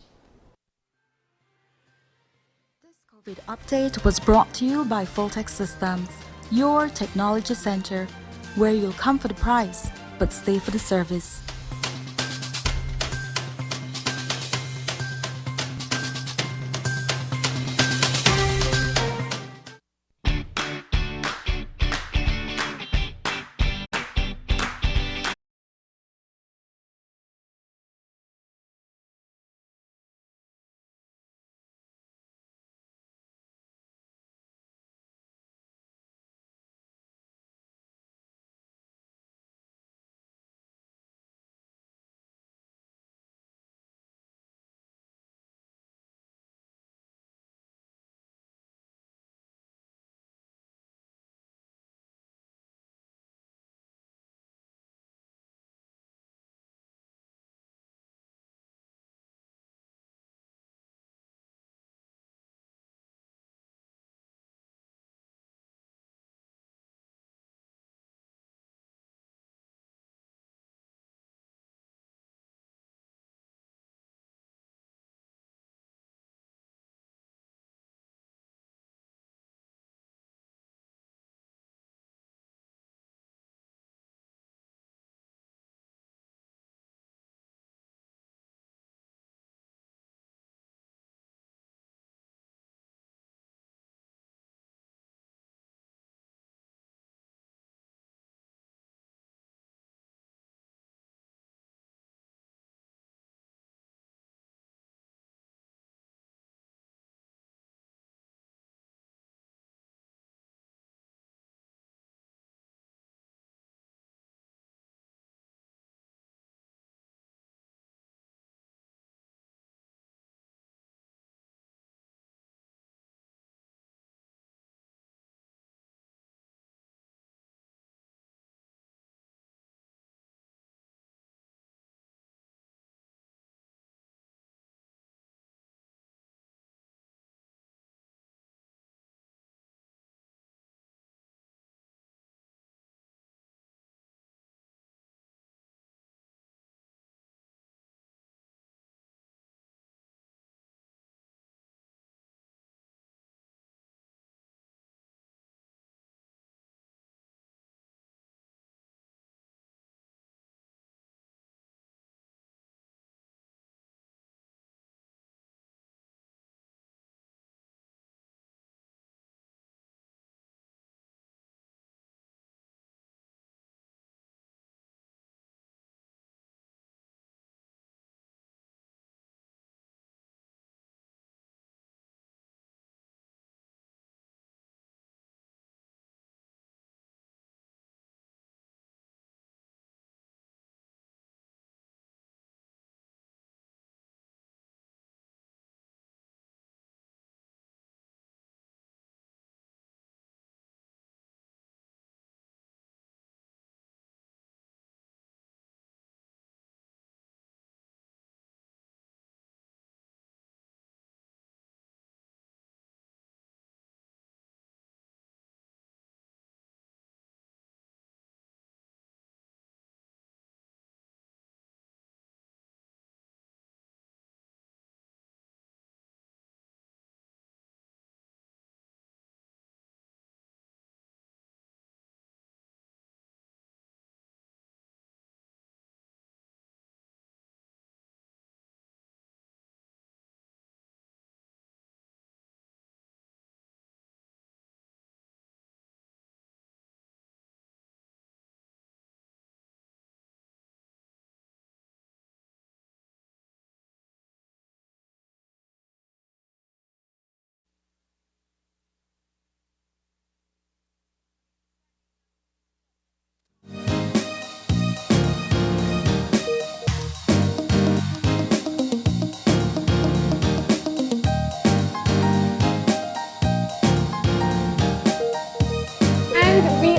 This COVID update was brought to you by Fulltech Systems, your technology center, where you'll come for the price, but stay for the service.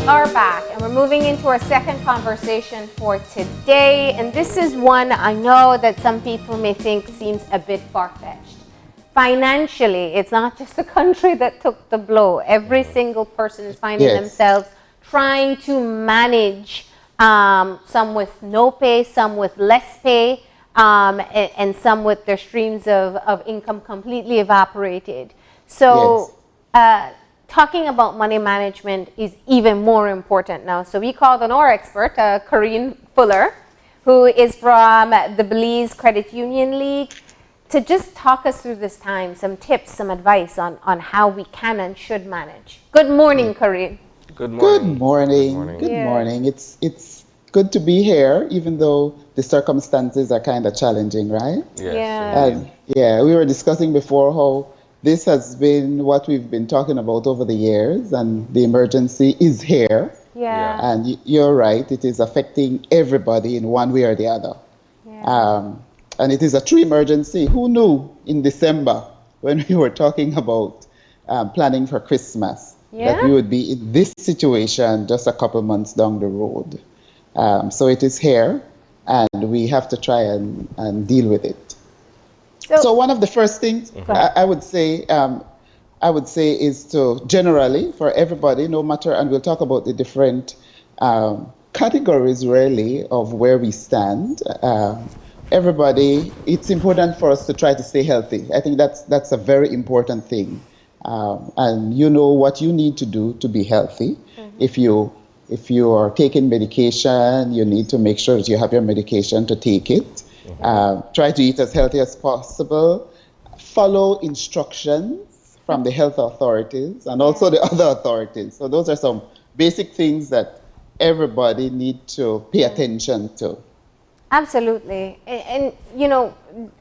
are back, and we're moving into our second conversation for today. And this is one I know that some people may think seems a bit far-fetched. Financially, it's not just the country that took the blow. Every single person is finding themselves trying to manage, some with no pay, some with less pay, and some with their streams of income completely evaporated. So talking about money management is even more important now. So we called on our expert, Corinne Fuller, who is from the Belize Credit Union League, to just talk us through this time, some tips, some advice on how we can and should manage. Good morning, Corinne. Good morning. Good morning. Good morning. Good morning. It's good to be here, even though the circumstances are kind of challenging, right? Yes, And we were discussing before how this has been what we've been talking about over the years, and the emergency is here. Yeah. And you're right, it is affecting everybody in one way or the other. And it is a true emergency. Who knew in December, when we were talking about planning for Christmas, that we would be in this situation just a couple months down the road? So it is here, and we have to try and deal with it. So one of the first things I would say is to generally, for everybody, no matter, and we'll talk about the different categories really of where we stand. Everybody, it's important for us to try to stay healthy. I think that's a very important thing. And you know what you need to do to be healthy. If you are taking medication, you need to make sure that you have your medication to take it. Try to eat as healthy as possible. Follow instructions from the health authorities and also the other authorities. So those are some basic things that everybody needs to pay attention to. Absolutely. And you know,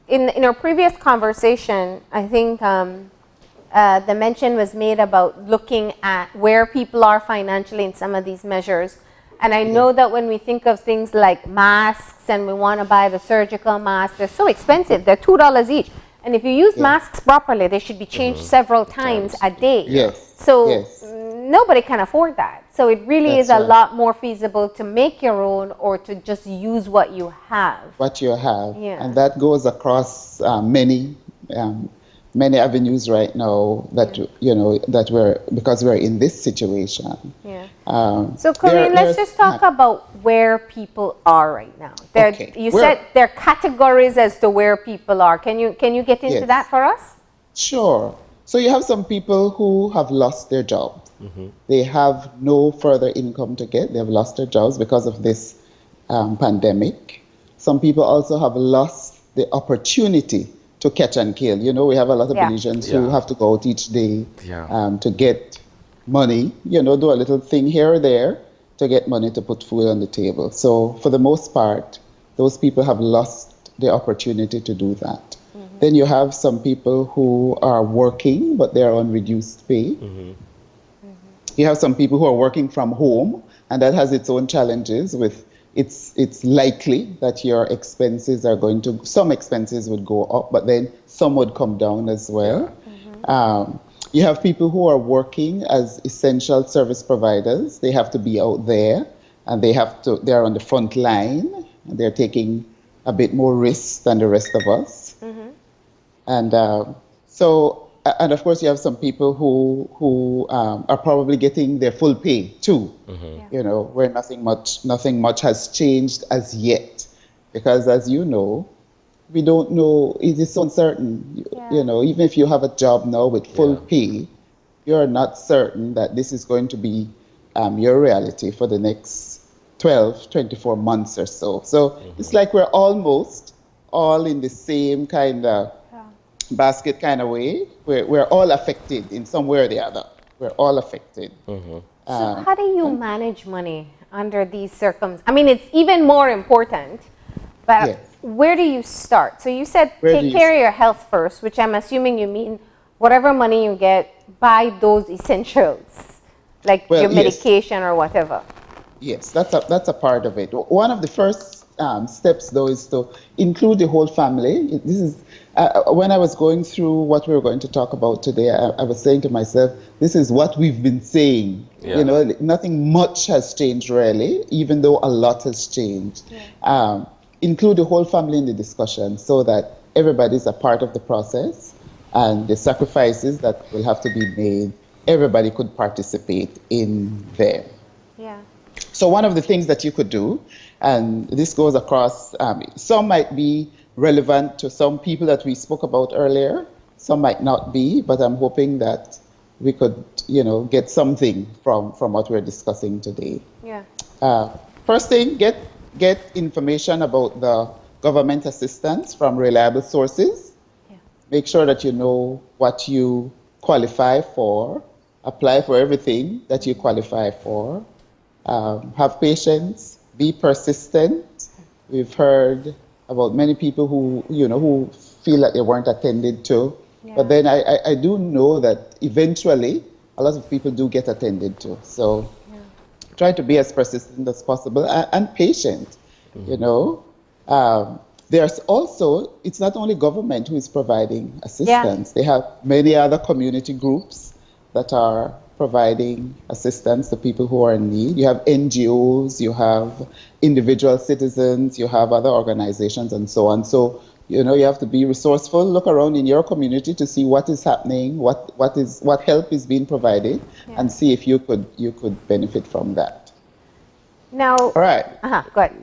in our previous conversation, I think the mention was made about looking at where people are financially in some of these measures. And I know that when we think of things like masks and we want to buy the surgical masks, they're so expensive. They're $2 each. And if you use masks properly, they should be changed several times a day. So nobody can afford that. So it really is a lot more feasible to make your own or to just use what you have. What you have. And that goes across many avenues right now that that because we're in this situation. So Corinne, let's just talk about where people are right now. You said there are categories as to where people are. Can you get into that for us? Sure. So you have some people who have lost their job. They have no further income to get. They have lost their jobs because of this pandemic. Some people also have lost the opportunity to catch and kill. You know, we have a lot of Belizeans who have to go out each day to get money, do a little thing here or there to get money to put food on the table. So for the most part, those people have lost the opportunity to do that. Then you have some people who are working, but they're on reduced pay. You have some people who are working from home, and that has its own challenges with it's likely that your expenses are some expenses would go up, but then some would come down as well. You have people who are working as essential service providers. They have to be out there, and they're on the front line, and they're taking a bit more risk than the rest of us. And of course, you have some people who are probably getting their full pay too. Where nothing much has changed as yet, because as you know, we don't know. It is so uncertain. Even if you have a job now with full pay, you're not certain that this is going to be your reality for the next 12, 24 months or so. So it's like we're almost all in the same kind of basket kind of way. We're all affected in some way or the other. We're all affected. So how do you manage money under these circumstances? I mean, it's even more important, but where do you start? So you said take care of your health first, which I'm assuming you mean whatever money you get, buy those essentials, like your medication or whatever. Yes, that's a part of it. One of the first steps, though, is to include the whole family. This is when I was going through what we were going to talk about today. I was saying to myself, this is what we've been saying. Yeah. You know, nothing much has changed really, even though a lot has changed. Yeah. Include the whole family in the discussion so that everybody's a part of the process, and the sacrifices that will have to be made, everybody could participate in them. Yeah. So one of the things that you could do, and this goes across, some might be relevant to some people that we spoke about earlier, some might not be, but I'm hoping that we could, get something from what we're discussing today. Yeah. First thing, get information about the government assistance from reliable sources. Yeah. Make sure that you know what you qualify for. Apply for everything that you qualify for. Have patience. Be persistent. We've heard about many people who feel that they weren't attended to. Yeah. But then I do know that eventually a lot of people do get attended to. So try to be as persistent as possible and patient. There's also, it's not only government who is providing assistance. They have many other community groups that are providing assistance to people who are in need. You have NGOs, you have individual citizens, you have other organizations and so on. So, you have to be resourceful, look around in your community to see what is happening, what help is being provided, and see if you could benefit from that. Now, all right. Go ahead.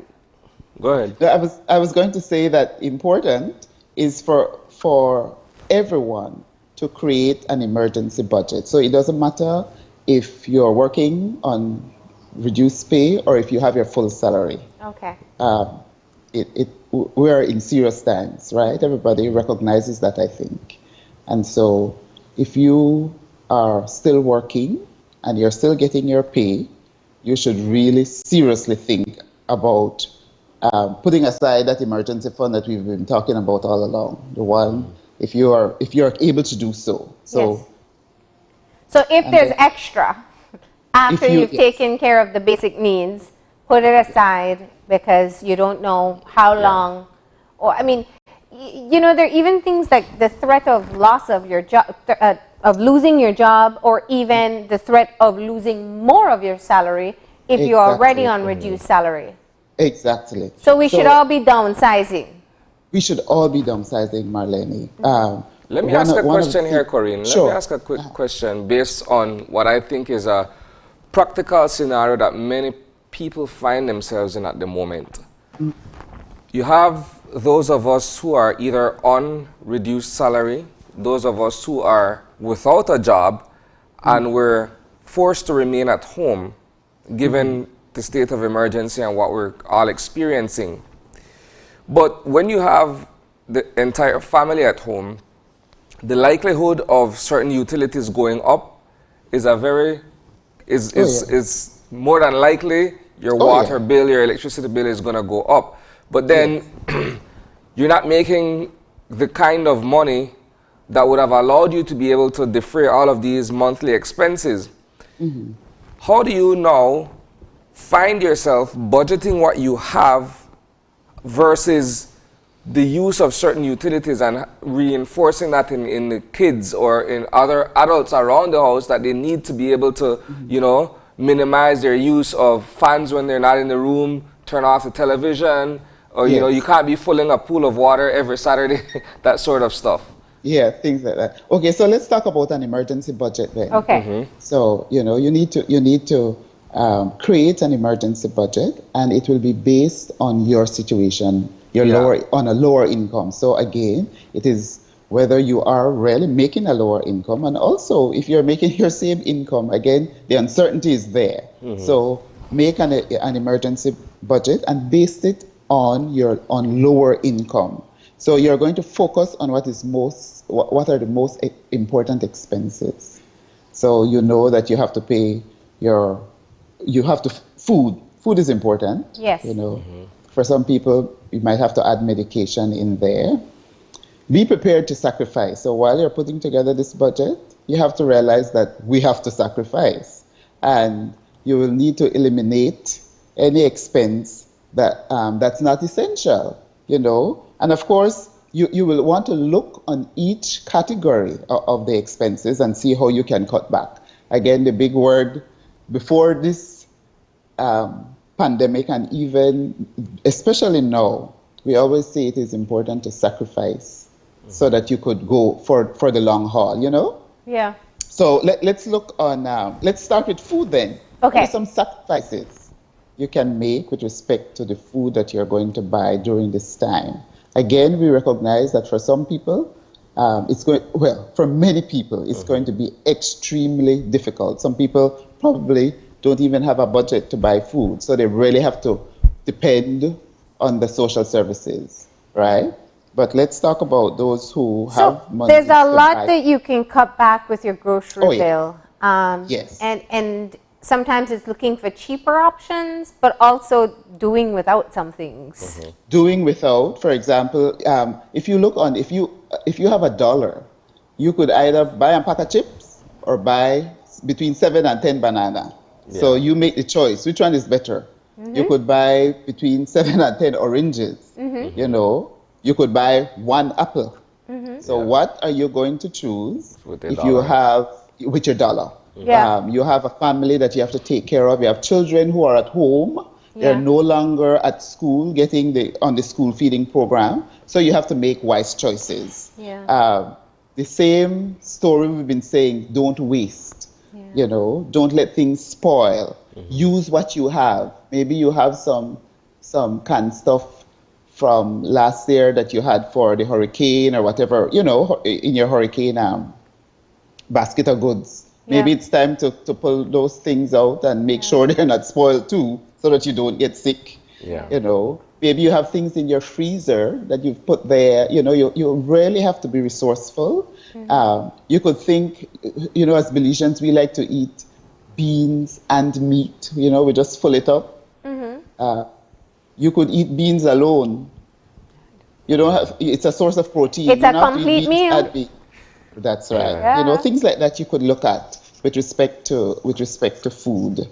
Go ahead. I was going to say that important is for everyone to create an emergency budget. So it doesn't matter if you're working on reduced pay or if you have your full salary. Okay. We're in serious times, right? Everybody recognizes that, I think. And so if you are still working and you're still getting your pay, you should really seriously think about putting aside that emergency fund that we've been talking about all along. The one, if you're able to do so. So if there's extra after you've taken care of the basic needs, put it aside because you don't know how long. Or there are even things like the threat of loss of your job, of losing your job, or even the threat of losing more of your salary if you're already on reduced salary. Exactly. So we should all be downsizing. We should all be downsizing, Marlene. Let me ask a question here, Corinne. Let me ask a quick question based on what I think is a practical scenario that many people find themselves in at the moment. You have those of us who are either on reduced salary, those of us who are without a job, and we're forced to remain at home given the state of emergency and what we're all experiencing. But when you have the entire family at home, the likelihood of certain utilities going up is more than likely your water bill, your electricity bill is going to go up. But then you're not making the kind of money that would have allowed you to be able to defray all of these monthly expenses. How do you now find yourself budgeting what you have versus the use of certain utilities and reinforcing that in the kids or in other adults around the house that they need to be able to, minimize their use of fans when they're not in the room, turn off the television, or, you can't be filling a pool of water every Saturday, that sort of stuff. Yeah, things like that. Okay, so let's talk about an emergency budget then. Okay. So, you need to create an emergency budget, and it will be based on your situation, on a lower income. So again, it is whether you are really making a lower income, and also if you're making your same income, again, the uncertainty is there. So make an emergency budget and base it on lower income. So you're going to focus on what are the most important expenses. So you know that you have to pay food is important. Yes. For some people, you might have to add medication in there. Be prepared to sacrifice. So while you're putting together this budget, you have to realize that we have to sacrifice. And you will need to eliminate any expense that's not essential, you know. And of course, you will want to look on each category of the expenses and see how you can cut back. Again, the big word before this pandemic, and even especially now, we always say it is important to sacrifice so that you could go for the long haul, you know? Yeah. So let's look on, let's start with food then. Okay. What are some sacrifices you can make with respect to the food that you're going to buy during this time? Again, we recognize that for some people, for many people, it's going to be extremely difficult. Some people probably don't even have a budget to buy food, so they really have to depend on the social services, right? But let's talk about those who have money. There's a lot that you can cut back with your grocery bill. Yes. And sometimes it's looking for cheaper options, but also doing without some things. Doing without, for example, if you have $1, you could either buy a pack of chips or buy between 7 and 10 banana. Yeah. So you make the choice. Which one is better? You could buy between 7 and 10 oranges. You know, you could buy 1 apple. So what are you going to choose if you have with your dollar? Yeah. You have a family that you have to take care of. You have children who are at home. They're no longer at school getting on the school feeding program. So you have to make wise choices. Yeah. The same story we've been saying, don't waste. You know, don't let things spoil. Use what you have. Maybe you have some canned stuff from last year that you had for the hurricane or whatever, you know, in your hurricane basket of goods. Maybe it's time to pull those things out and make sure they're not spoiled too, so that you don't get sick. You know, maybe you have things in your freezer that you've put there. You know, you really have to be resourceful. You could think, you know, as Belizeans, we like to eat beans and meat. You know, we just fill it up. You could eat beans alone. You don't have. It's a source of protein. It's a complete meal. That's right. You know, things like that you could look at with respect to food.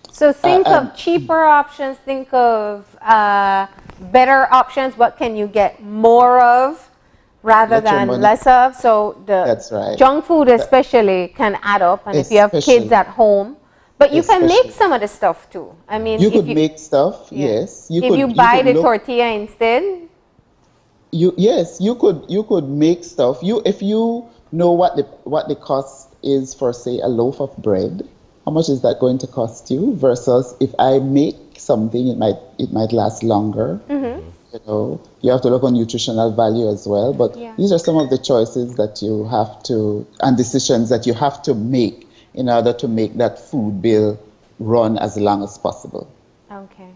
So think of cheaper options. Think of better options. What can you get more of rather than less of? So the junk food especially can add up, and if you have kids at home, but you can make some of the stuff too. I mean, you could make stuff. Yes, if you buy the tortilla instead. You could make stuff. If you know what the cost is for, say, a loaf of bread, how much is that going to cost you? Versus if I make something, it might last longer. You know, you have to look on nutritional value as well. But these are some of the choices that you have to, and decisions that you have to make in order to make that food bill run as long as possible. Okay.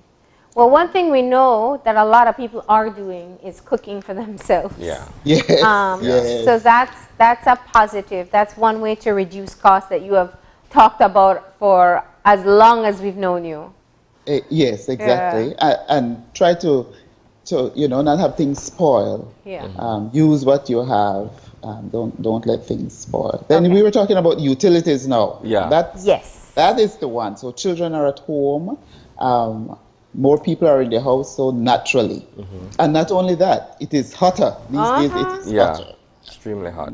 Well, one thing we know that a lot of people are doing is cooking for themselves. So that's a positive. That's one way to reduce costs that you have talked about for as long as we've known you. Yes, exactly. And try to you know, not have things spoil. Use what you have. Don't let things spoil. Then we were talking about utilities now. That is the one. So children are at home. More people are in the house, so naturally. And not only that, it is hotter. These days it is hotter. Extremely hot.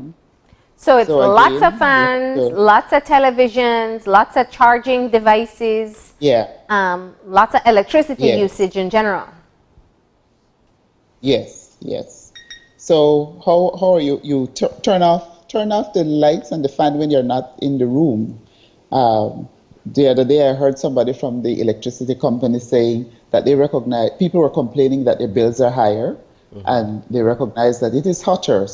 So it's lots of fans, lots of televisions, lots of charging devices. Lots of electricity usage in general. Yes. So how are you? You turn off the lights and the fan when you're not in the room. The other day, I heard somebody from the electricity company saying that they recognize people were complaining that their bills are higher, and they recognize that it is hotter.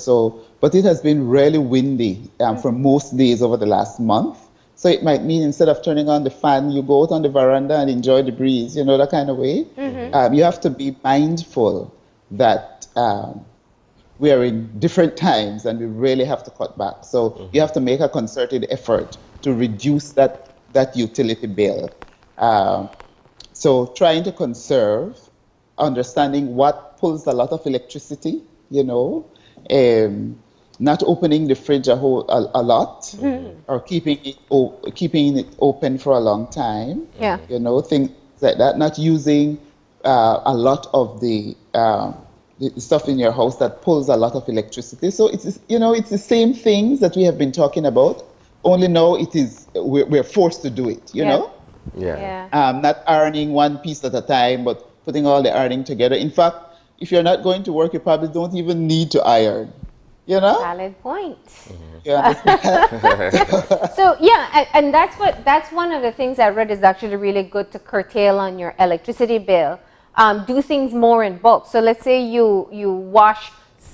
But it has been really windy for most days over the last month. So it might mean instead of turning on the fan, you go out on the veranda and enjoy the breeze. You know, that kind of way. You have to be mindful that we are in different times, and we really have to cut back. So you have to make a concerted effort to reduce that utility bill. So trying to conserve, understanding what pulls a lot of electricity, you know, not opening the fridge a lot, or keeping it open for a long time. You know, like that, not using a lot of the stuff in your house that pulls a lot of electricity. So it's, you know, it's the same things that we have been talking about, only now it is we're forced to do it, you know? Yeah. Not ironing one piece at a time, but putting all the ironing together. In fact, if you're not going to work, you probably don't even need to iron, you know? Valid point. You understand? So yeah, and that's one of the things I read is actually really good to curtail on your electricity bill. Do things more in bulk. So let's say you wash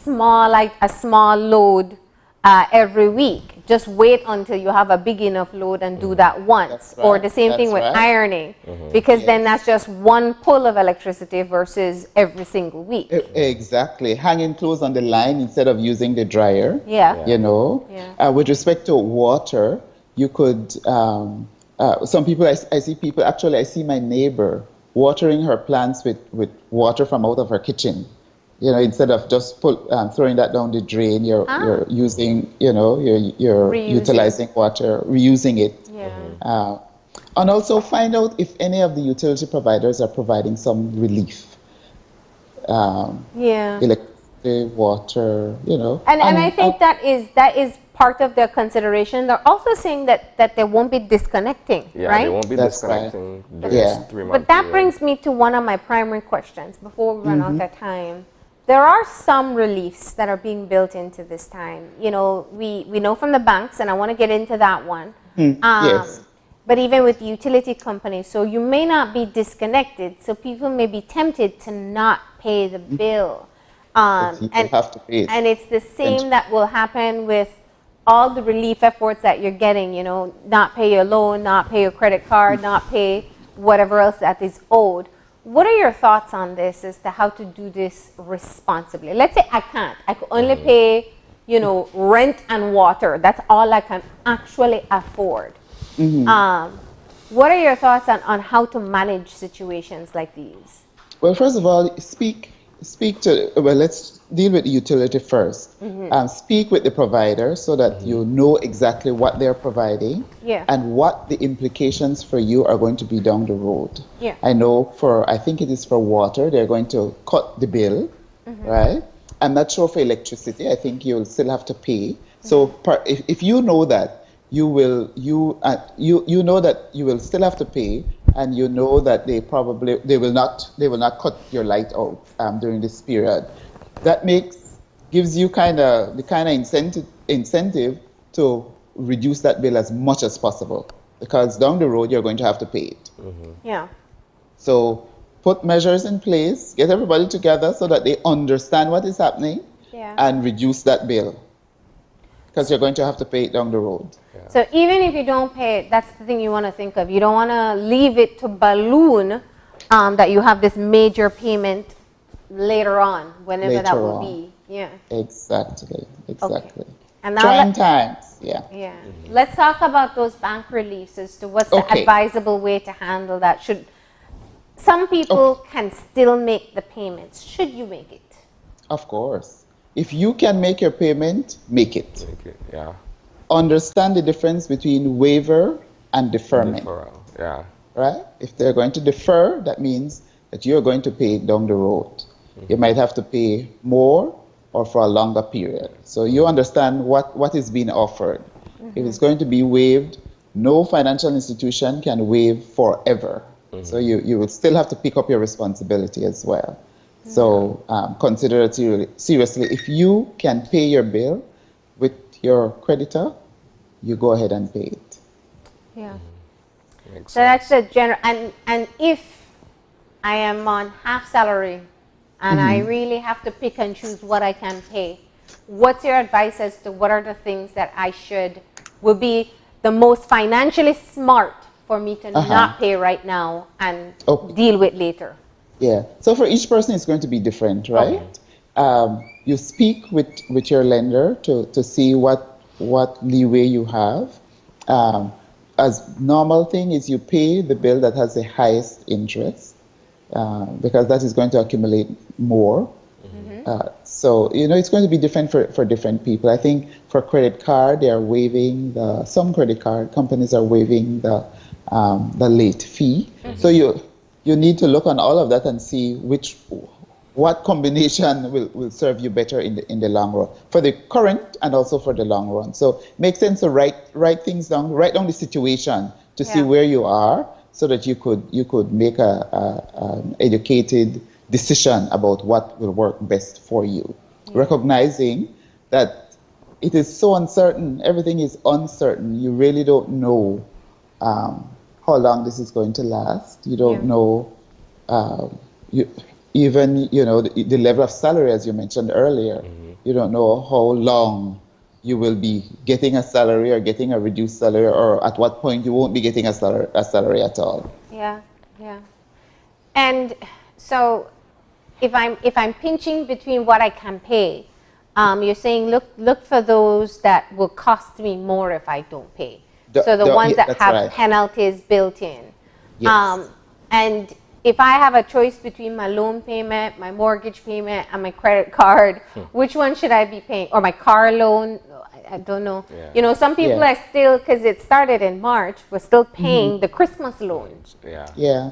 a small load every week. Just wait until you have a big enough load and do that once. Right. Or the same thing with Right. ironing, because then that's just one pull of electricity versus every single week. Exactly. Hanging clothes on the line instead of using the dryer. Yeah. You know, with respect to water, you could, some people, I see people, actually I see my neighbor watering her plants with water from out of her kitchen. You know, instead of just throwing that down the drain, you're using, you know, you're utilizing water, reusing it. Yeah. And also find out if any of the utility providers are providing some relief. Electricity, water, you know. And I think that is part of their consideration. They're also saying that they won't be disconnecting, right? They won't be That's disconnecting right. during this 3 month But that period. brings me to one of my primary questions before we run out of time. There are some reliefs that are being built into this time. You know, we know from the banks, and I want to get into that one. Yes. But even with the utility companies, so you may not be disconnected, so people may be tempted to not pay the bill. You have to pay it. And it's the same that will happen with all the relief efforts that you're getting, you know, not pay your loan, not pay your credit card, not pay whatever else that is owed. What are your thoughts on this as to how to do this responsibly? Let's say I can't. I could only pay, you know, rent and water. That's all I can actually afford. What are your thoughts on how to manage situations like these? Well, first of all, let's deal with the utility first. Speak with the provider so that you know exactly what they're providing and what the implications for you are going to be down the road. I know I think it is for water, they're going to cut the bill, right? I'm not sure for electricity. I think you'll still have to pay. So if you know that, you know that you will still have to pay, and you know that they will not cut your light out during this period. That gives you the kind of incentive to reduce that bill as much as possible, because down the road you're going to have to pay it. Yeah. So put measures in place, get everybody together so that they understand what is happening and reduce that bill, because you're going to have to pay it down the road. So even if you don't pay it, that's the thing you want to think of. You don't want to leave it to balloon that you have this major payment later on, whenever that will be. Yeah. Exactly. Okay. And now trying times. Yeah. Let's talk about those bank reliefs as to what's the advisable way to handle that. Some people can still make the payments. Should you make it? Of course. If you can make your payment, make it. Yeah. Understand the difference between waiver and deferment. Yeah. Right? If they're going to defer, that means that you're going to pay it down the road. You might have to pay more or for a longer period. So you understand what is being offered. If it's going to be waived, no financial institution can waive forever. So you will still have to pick up your responsibility as well. So consider it seriously. If you can pay your bill with your creditor, you go ahead and pay it. Yeah. So that's the general. And if I am on half salary and I really have to pick and choose what I can pay, what's your advice as to what are the things that will be the most financially smart for me to not pay right now and deal with later? Yeah. So for each person, it's going to be different, right? You speak with your lender to see what leeway you have. As normal thing is you pay the bill that has the highest interest, because that is going to accumulate more. So, it's going to be different for different people. I think for credit card, they are waiving some credit card companies are waiving the late fee. So you need to look on all of that and see what combination will serve you better in the long run, for the current and also for the long run. So make sense to write things down, write down the situation to see where you are, so that you could make an educated decision about what will work best for you. Recognizing that it is so uncertain, everything is uncertain. You really don't know how long this is going to last. You don't know the level of salary, as you mentioned earlier. You don't know how long you will be getting a salary or getting a reduced salary, or at what point you won't be getting a salary at all. Yeah. And so if I'm pinching between what I can pay, you're saying look for those that will cost me more if I don't pay. So the ones that have penalties built in. Yes. And if I have a choice between my loan payment, my mortgage payment, and my credit card, which one should I be paying? Or my car loan? I don't know. Yeah. Some people are still, because it started in March, we're still paying the Christmas loans. Yeah.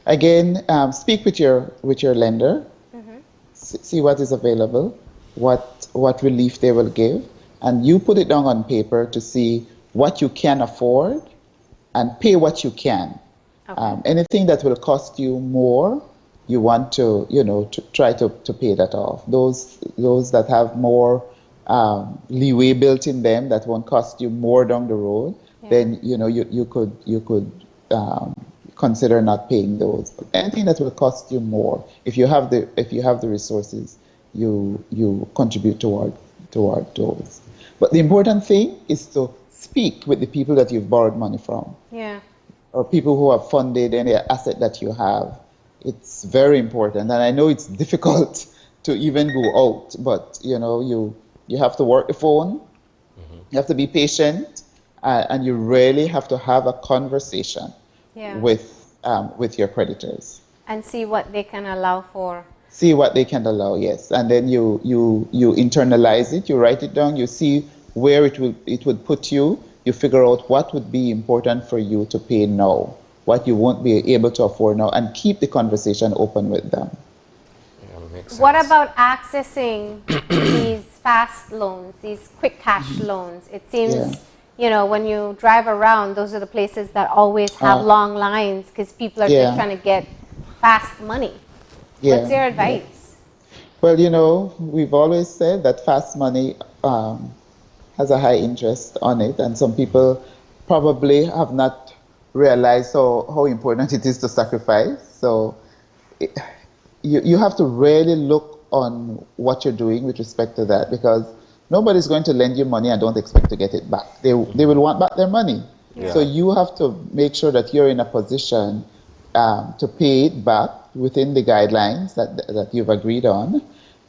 Again, speak with your lender. See what is available, what relief they will give, and you put it down on paper to see what you can afford and pay what you can. Okay. Anything that will cost you more, you want to try to pay that off. Those that have more leeway built in them, that won't cost you more down the road, then you could consider not paying those. But anything that will cost you more, if you have the resources, you contribute toward those. But the important thing is to speak with the people that you've borrowed money from. Yeah. Or people who have funded any asset that you have. It's very important. And I know it's difficult to even go out, but you have to work the phone, you have to be patient, and you really have to have a conversation with your creditors. And see what they can allow for. See what they can allow, yes. And then you internalize it, you write it down, you see where it would put you. You figure out what would be important for you to pay now, what you won't be able to afford now, and keep the conversation open with them. What about accessing these fast loans, these quick cash loans? It seems, when you drive around, those are the places that always have long lines because people are just trying to get fast money. What's your advice? Well, we've always said that fast money has a high interest on it, and some people probably have not realized how important it is to sacrifice. So you have to really look on what you're doing with respect to that, because nobody's going to lend you money and don't expect to get it back. They will want back their money. Yeah. So you have to make sure that you're in a position to pay it back within the guidelines that you've agreed on,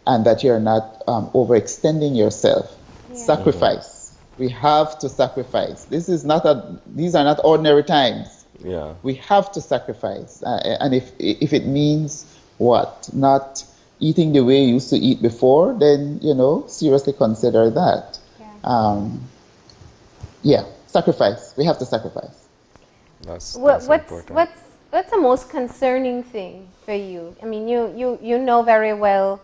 and that you're not overextending yourself. Sacrifice. We have to sacrifice. These are not ordinary times. Yeah. We have to sacrifice, and if it means not eating the way you used to eat before, then seriously consider that. Sacrifice. We have to sacrifice. That's important. What's the most concerning thing for you? I mean, you know very well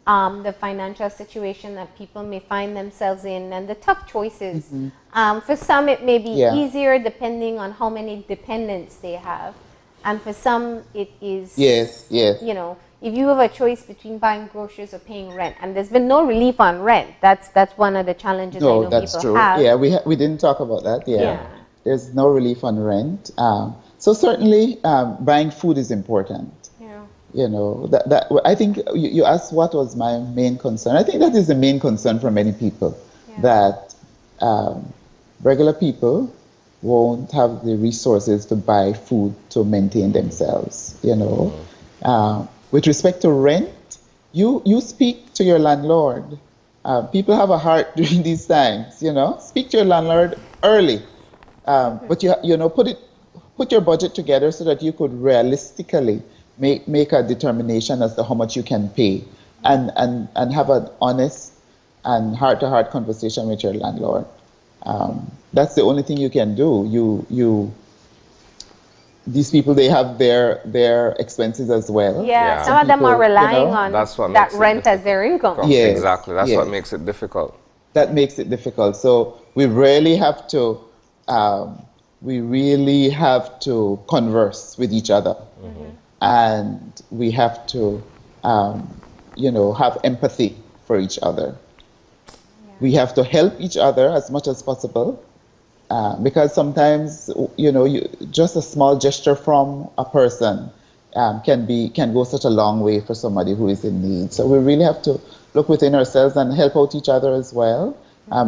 the financial situation that people may find themselves in and the tough choices. For some, it may be easier depending on how many dependents they have. And for some, it is, if you have a choice between buying groceries or paying rent, and there's been no relief on rent. That's one of the challenges I know people have. Yeah, we didn't talk about that. Yeah. There's no relief on rent. So certainly buying food is important. That I think you asked what was my main concern. I think that is the main concern for many people, that regular people won't have the resources to buy food to maintain themselves. With respect to rent, you speak to your landlord. People have a heart during these times. Speak to your landlord early, but put your budget together so that you could realistically make a determination as to how much you can pay, and have an honest and heart-to-heart conversation with your landlord. That's the only thing you can do. these people, they have their expenses as well. Yeah, some of them are relying on That's what that makes it rent as their income. Yes, Exactly. That's yes. what makes it difficult. That makes it difficult. So we really have to converse with each other, and we have to have empathy for each other. We have to help each other as much as possible, because sometimes just a small gesture from a person can go such a long way for somebody who is in need. So we really have to look within ourselves and help out each other as well.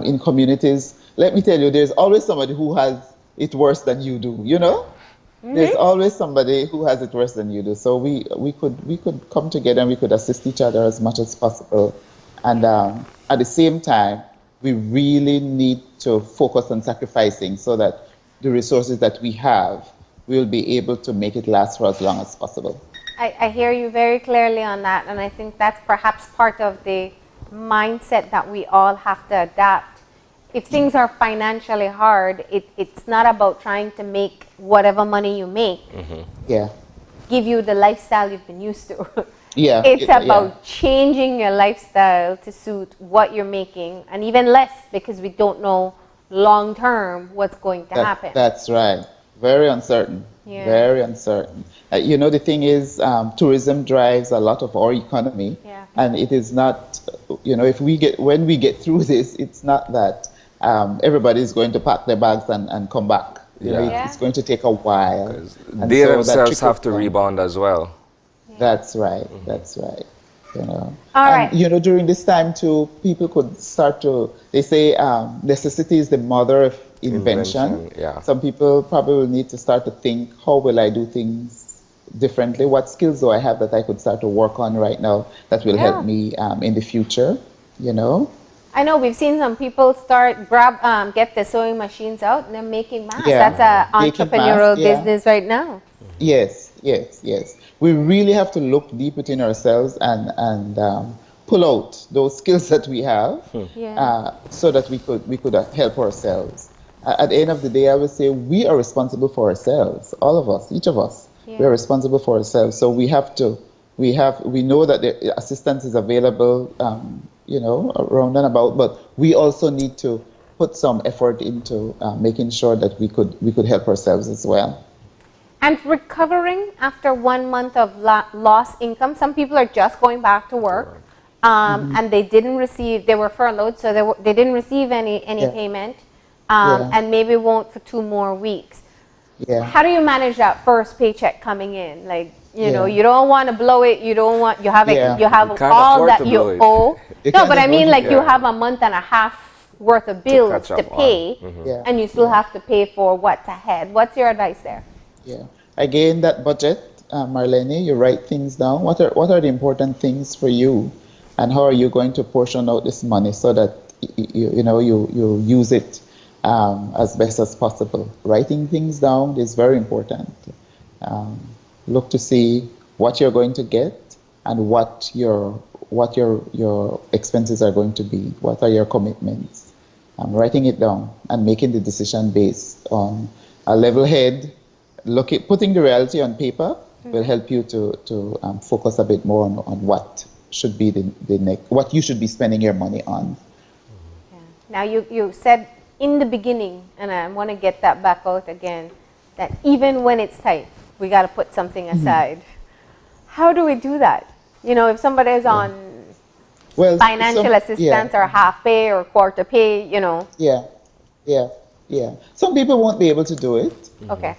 In communities, let me tell you, there's always somebody who has it worse than you do. There's always somebody who has it worse than you do. So we could come together and we could assist each other as much as possible. And at the same time, we really need to focus on sacrificing so that the resources that we have, we'll be able to make it last for as long as possible. I hear you very clearly on that, and I think that's perhaps part of the mindset that we all have to adapt. If things are financially hard, it's not about trying to make whatever money you make give you the lifestyle you've been used to. It's about changing your lifestyle to suit what you're making, and even less, because we don't know long term what's going to happen. That's right. Very uncertain. Yeah. Very uncertain. The thing is, tourism drives a lot of our economy, and it is not, when we get through this, it's not that everybody is going to pack their bags and come back. It's going to take a while. They themselves have to rebound as well. That's right. That's right. All right. During this time too, people could start to. They say necessity is the mother of invention. Some people probably will need to start to think, how will I do things differently? What skills do I have that I could start to work on right now that will help me in the future? I know we've seen some people get the sewing machines out and they're making masks. Yeah. That's an entrepreneurial business right now. Yes. We really have to look deep within ourselves and pull out those skills that we have so that we could help ourselves. At the end of the day, I would say we are responsible for ourselves, all of us, each of us. We are responsible for ourselves. So we know that the assistance is available, around and about, but we also need to put some effort into making sure that we could help ourselves as well. And recovering after 1 month of lost income, some people are just going back to work, and they were furloughed, so they didn't receive any payment, and maybe won't for 2 more weeks. How do you manage that first paycheck coming in? You don't want to blow it. You have all that you owe. No, but I mean, you have a month and a half worth of bills to pay, and you still have to pay for what's ahead. What's your advice there? Again, that budget, Marlene, you write things down. What are the important things for you, and how are you going to portion out this money so that you use it as best as possible? Writing things down is very important. Look to see what you're going to get and what your expenses are going to be. What are your commitments? Writing it down and making the decision based on a level head. Putting the reality on paper will help you to focus a bit more on what should be what you should be spending your money on. Now you said in the beginning, and I want to get that back out again, that even when it's tight, we got to put something aside. How do we do that? If somebody is on financial assistance or half pay or quarter pay, Some people won't be able to do it. Okay.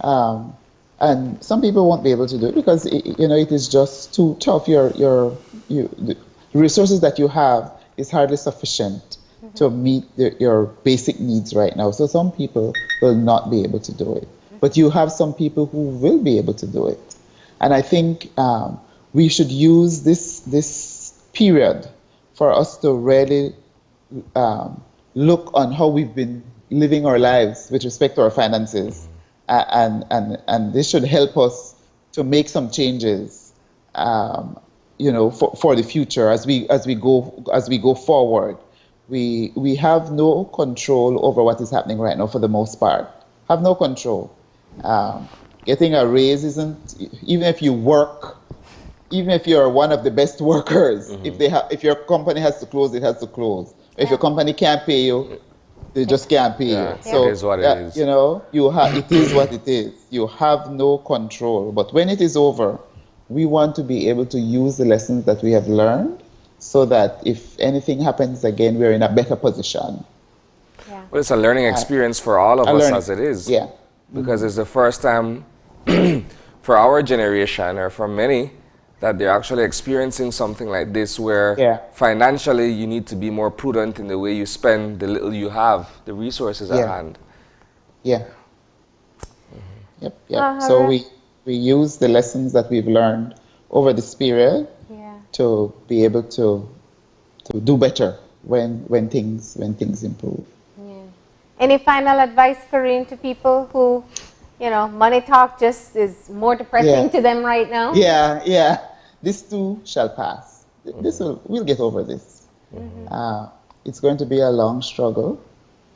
And some people won't be able to do it because it is just too tough. The resources that you have is hardly sufficient to meet your basic needs right now. So some people will not be able to do it. But you have some people who will be able to do it. And I think we should use this period for us to really look on how we've been living our lives with respect to our finances. And this should help us to make some changes, for the future as we go forward. We have no control over what is happening right now for the most part. Have no control. Getting a raise isn't, even if you work, even if you're one of the best workers, if your company has to close, it has to close. If your company can't pay you, they just can't pay Yeah, you. it So, is what it is. you know, it is what it is. You have no control. But when it is over, we want to be able to use the lessons that we have learned so that if anything happens again, we're in a better position. Yeah. Well, it's a learning experience for all of I us learned, as it is. yeah. Because it's the first time for our generation or for many that they're actually experiencing something like this where Yeah. financially you need to be more prudent in the way you spend the little you have, the resources at Yeah. hand. Yeah. Yep, yep. Uh-huh. So we use the lessons that we've learned over this period Yeah. to be able to do better when things improve. Yeah. Any final advice, Corinne, to people who, money talk just is more depressing Yeah. to them right now? Yeah, yeah. This too shall pass. We'll get over this. It's going to be a long struggle,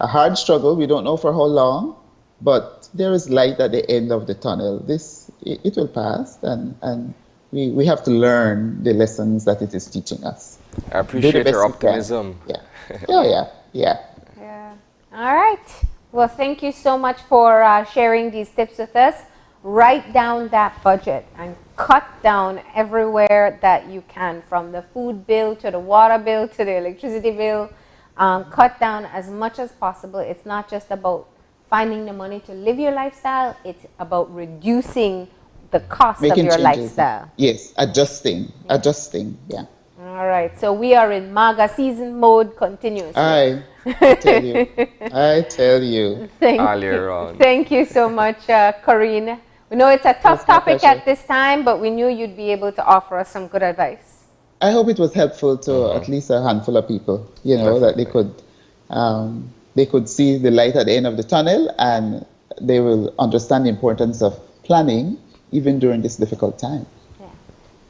a hard struggle. We don't know for how long, but there is light at the end of the tunnel. It will pass, and we have to learn the lessons that it is teaching us. I Do the appreciate best your we can. optimism. Yeah. Oh yeah. Yeah. Yeah. All right. Well, thank you so much for sharing these tips with us. Write down that budget and cut down everywhere that you can, from the food bill to the water bill to the electricity bill. Cut down as much as possible. It's not just about finding the money to live your lifestyle. It's about reducing the cost of Making your changes. lifestyle. Yes. Adjusting. Yeah. All right. So we are in MAGA season mode continuously. I tell you. I tell you. All year round. Thank you so much, Corinne. We know it's a tough my topic pleasure. at this time, but we knew you'd be able to offer us some good advice. I hope it was helpful to at least a handful of people, that they could see the light at the end of the tunnel, and they will understand the importance of planning even during this difficult time. Yeah.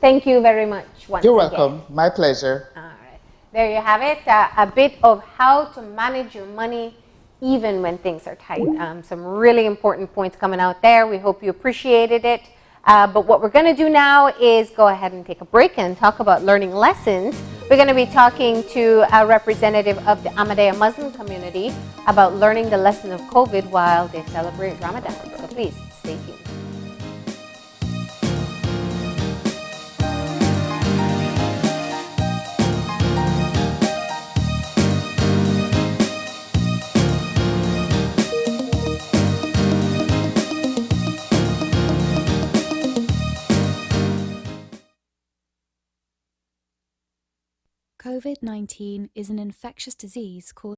Thank you very much once You're again. welcome. My pleasure. All right. There you have it, a bit of how to manage your money even when things are tight. Some really important points coming out there. We hope you appreciated it. But what we're going to do now is go ahead and take a break and talk about learning lessons. We're going to be talking to a representative of the Ahmadiyya Muslim community about learning the lesson of COVID while they celebrate Ramadan. So please stay tuned. COVID-19 is an infectious disease caused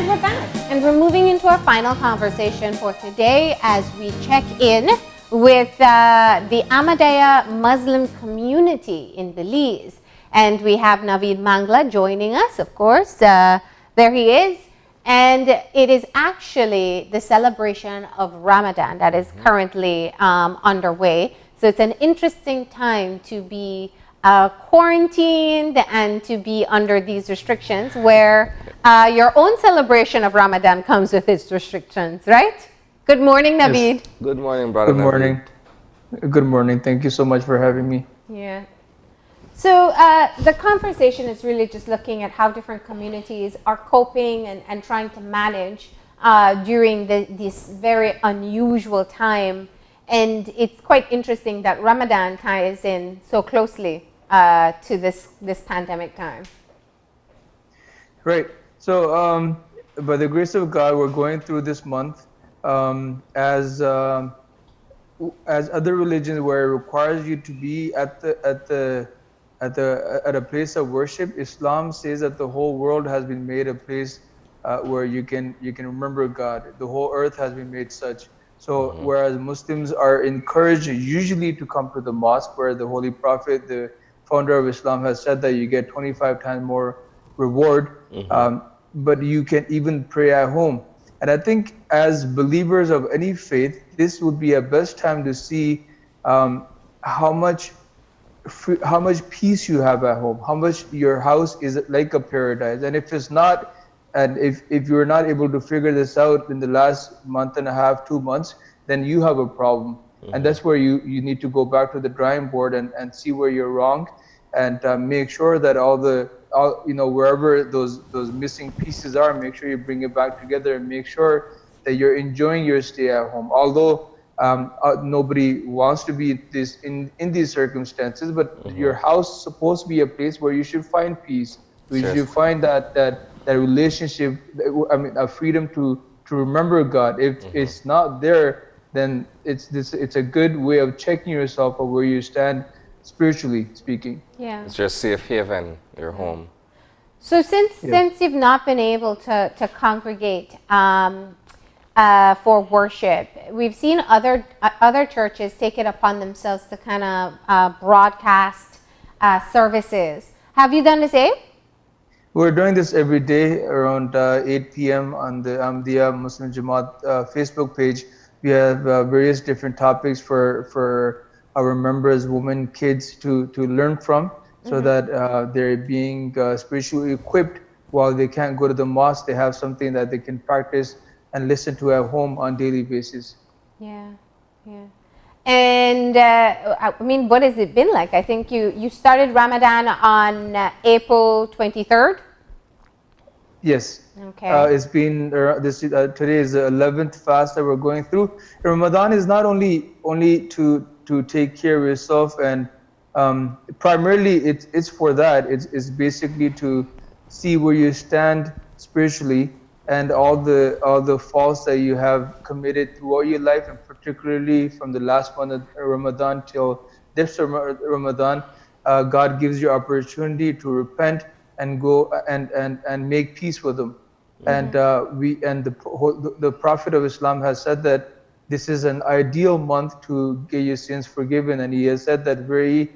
And we're back, and we're moving into our final conversation for today as we check in with the Ahmadiyya Muslim community in Belize. And we have Naveed Mangla joining us, of course. There he is. And it is actually the celebration of Ramadan that is currently underway. So it's an interesting time to be quarantined and to be under these restrictions where your own celebration of Ramadan comes with its restrictions, right? Good morning, Naveed. Yes. Good morning, brother. Good morning. Good morning. Thank you so much for having me. Yeah. So the conversation is really just looking at how different communities are coping and trying to manage during this very unusual time. And it's quite interesting that Ramadan ties in so closely to this pandemic time. Right. So by the grace of God, we're going through this month as other religions where it requires you to be at a place of worship. Islam says that the whole world has been made a place where you can remember God. The whole earth has been made such. So whereas Muslims are encouraged usually to come to the mosque, where the Holy Prophet, the founder of Islam, has said that you get 25 times more reward, but you can even pray at home. And I think as believers of any faith, this would be a best time to see how much peace you have at home, how much your house is like a paradise. And if it's not, and if you're not able to figure this out in the last month and a half, 2 months, then you have a problem. And that's where you need to go back to the drawing board and see where you're wrong, and make sure that wherever those missing pieces are, make sure you bring it back together and make sure that you're enjoying your stay at home. Although nobody wants to be in these circumstances, but your house is supposed to be a place where you should find peace. You should find that relationship, a freedom to remember God. If it's not there, then it's a good way of checking yourself of where you stand spiritually speaking. Yeah. It's your safe haven, your home. So since you've not been able to congregate for worship, we've seen other churches take it upon themselves to kind of broadcast services. Have you done the same? We're doing this every day around 8 p.m. on the Ahmadiyya Muslim Jamaat Facebook page. We have various different topics for our members, women, kids to learn from, so that they're being spiritually equipped while they can't go to the mosque. They have something that they can practice and listen to at home on daily basis. Yeah. And what has it been like? I think you started Ramadan on April 23rd. Yes. Okay. It's been today is the 11th fast that we're going through. Ramadan is not only to take care of yourself, and primarily it's for that. It's basically to see where you stand spiritually and all the faults that you have committed throughout your life, and particularly from the last month of Ramadan till this Ramadan. God gives you opportunity to repent and go and make peace with them. And the Prophet of Islam has said that this is an ideal month to get your sins forgiven, and he has said that very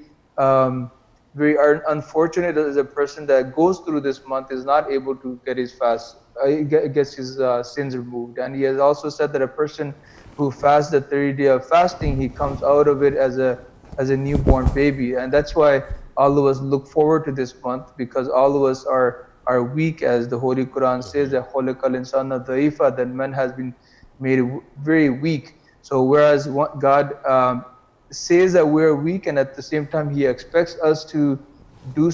unfortunate is a person that goes through this month is not able to get his gets his sins removed. And he has also said that a person who fasts the 30 day of fasting, he comes out of it as a newborn baby. And that's why all of us look forward to this month, because all of us are weak, as the Holy Quran says that khuliqal insana dha'ifa, that man has been made very weak. So whereas God says that we're weak, and at the same time he expects us to do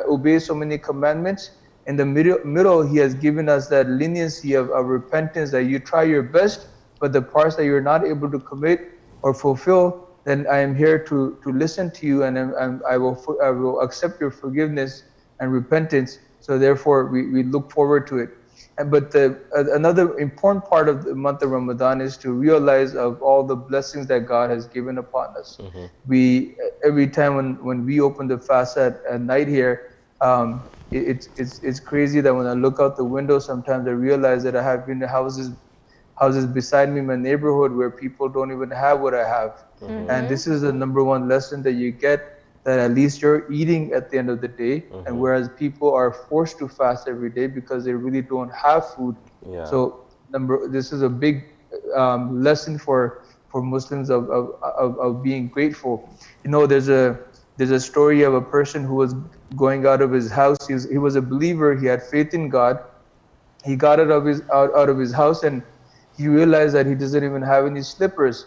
obey so many commandments, in the middle he has given us that leniency of repentance, that you try your best, but the parts that you're not able to commit or fulfill, then I am here to listen to you, and I will accept your forgiveness and repentance. So therefore we look forward to it. But another important part of the month of Ramadan is to realize of all the blessings that God has given upon us. We every time when we open the fast at night here, it's crazy that when I look out the window, sometimes I realize that I have been to houses beside me in my neighborhood where people don't even have what I have. And this is the number one lesson that you get, that at least you're eating at the end of the day. And whereas people are forced to fast every day because they really don't have food. So this is a big lesson for Muslims of being grateful. You know, there's a story of a person who was going out of his house. He was a believer. He had faith in God. He got out of his house, and he realized that he doesn't even have any slippers.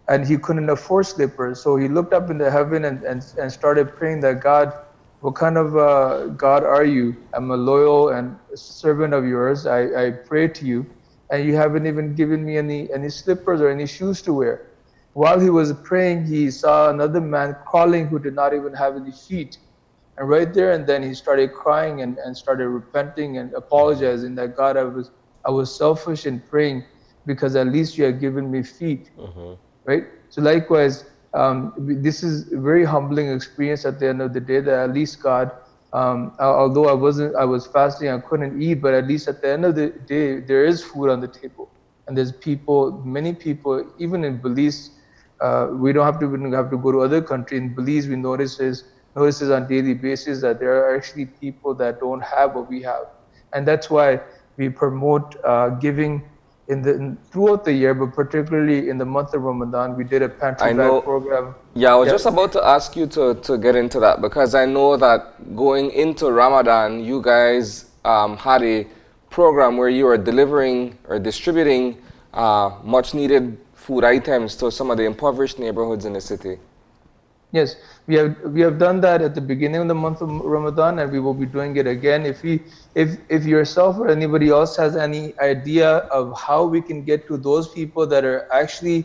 And he couldn't afford slippers. So he looked up into heaven and started praying that, God, what kind of God are you? I'm a loyal and servant of yours. I pray to you, and you haven't even given me any slippers or any shoes to wear. While he was praying, he saw another man crawling who did not even have any feet. And right there and then he started crying and started repenting and apologizing that, God, I was selfish in praying because at least you had given me feet. Right? So likewise, this is a very humbling experience at the end of the day, that at least God, although I was fasting, I couldn't eat, but at least at the end of the day, there is food on the table. And there's many people, even in Belize, we don't have to go to other countries. In Belize, we notices on daily basis that there are actually people that don't have what we have. And that's why we promote giving throughout the year, but particularly in the month of Ramadan. We did a pantry bag program. Yeah, I was just about to ask you to get into that, because I know that going into Ramadan, you guys had a program where you were delivering or distributing much needed food items to some of the impoverished neighborhoods in the city. Yes, we have done that at the beginning of the month of Ramadan, and we will be doing it again. If yourself or anybody else has any idea of how we can get to those people that are actually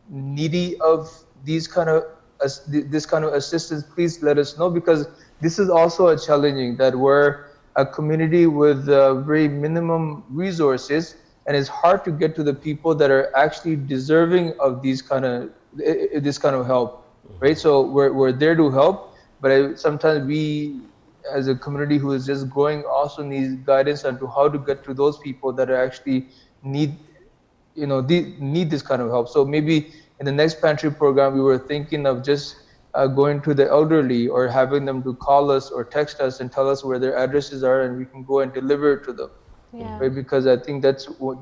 needy of this kind of assistance, please let us know, because this is also a challenging, that we're a community with very minimum resources, and it's hard to get to the people that are actually deserving of this kind of help. Right, so we're there to help, but sometimes we, as a community who is just growing, also needs guidance on to how to get to those people that are actually need this kind of help. So maybe in the next pantry program, we were thinking of just going to the elderly, or having them to call us or text us and tell us where their addresses are, and we can go and deliver it to them. Right, because I think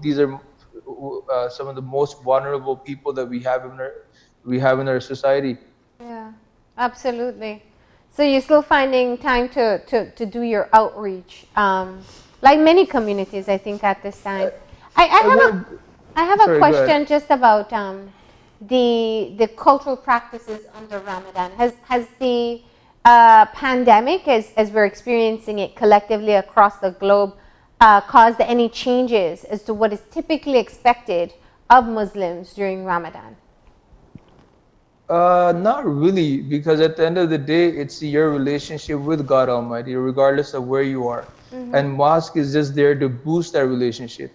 these are some of the most vulnerable people that we have in our society. Yeah, absolutely. So you're still finding time to do your outreach, like many communities, I think, at this time. I have a question just about the cultural practices under Ramadan. Has the pandemic, as we're experiencing it collectively across the globe, caused any changes as to what is typically expected of Muslims during Ramadan? Not really, because at the end of the day, it's your relationship with God Almighty, regardless of where you are. And mosque is just there to boost that relationship.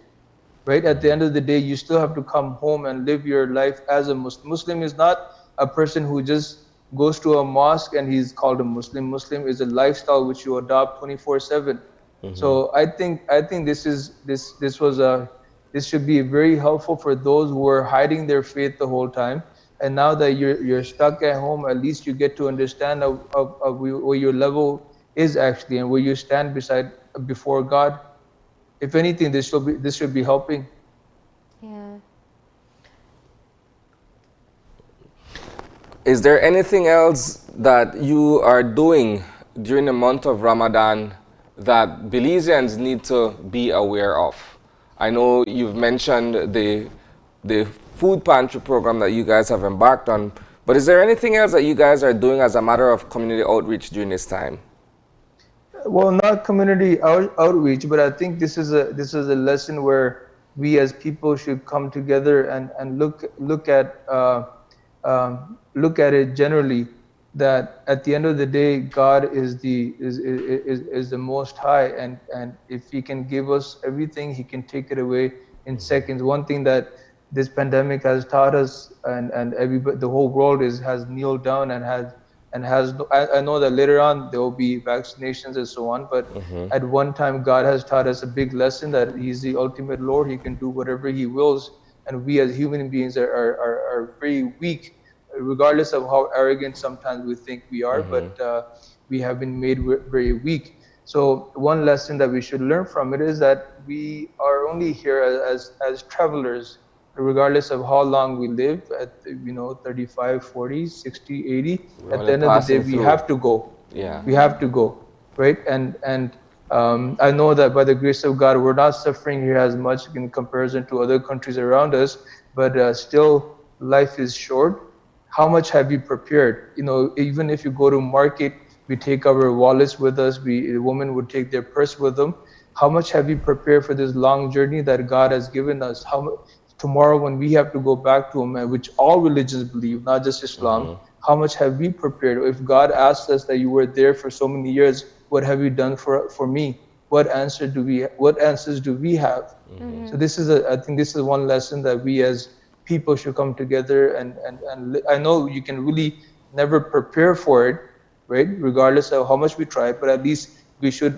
Right? At the end of the day, you still have to come home and live your life as a Muslim. Muslim is not a person who just goes to a mosque and he's called a Muslim. Muslim is a lifestyle which you adopt 24/7. So I think this should be very helpful for those who are hiding their faith the whole time. And now that you're stuck at home, at least you get to understand of where your level is actually, and where you stand before God. If anything, this should be helping. Yeah. Is there anything else that you are doing during the month of Ramadan that Belizeans need to be aware of? I know you've mentioned the food pantry program that you guys have embarked on, but is there anything else that you guys are doing as a matter of community outreach during this time? Well, not community outreach, but I think this is a lesson where we as people should come together and look at it generally, that at the end of the day, God is the Most High, and if He can give us everything, He can take it away in seconds. One thing that this pandemic has taught us, and everybody, the whole world has kneeled down and and has no, I know that later on there will be vaccinations and so on, but at one time God has taught us a big lesson that He's the ultimate Lord. He can do whatever He wills, and we as human beings are very weak, regardless of how arrogant sometimes we think we are, but we have been made very weak. So one lesson that we should learn from it is that we are only here as travelers, regardless of how long we live, at 35, 40, 60, 80. At the end of the day, we have to go. Yeah. We have to go, right? And I know that by the grace of God, we're not suffering here as much in comparison to other countries around us, but still life is short. How much have you prepared? Even if you go to market, we take our wallets with us. The women would take their purse with them. How much have you prepared for this long journey that God has given us? Tomorrow when we have to go back to Him, which all religions believe, not just Islam, how much have we prepared? If God asked us that you were there for so many years, what have you done for me? What answers do we have? So I think this is one lesson that we as people should come together and I know you can really never prepare for it, right? Regardless of how much we try, but at least we should.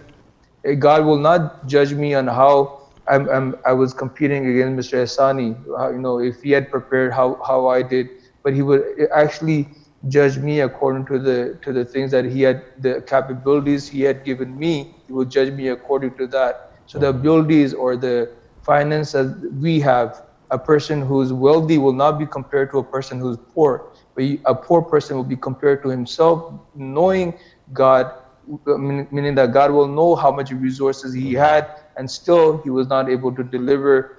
God will not judge me on how I was competing against Mr. Hassani. If he had prepared how I did, but He would actually judge me according to the things that He had, the capabilities He had given me. He would judge me according to that. So the abilities or the finances we have, a person who's wealthy will not be compared to a person who's poor. But a poor person will be compared to himself, knowing God, meaning that God will know how much resources he had, and still he was not able to deliver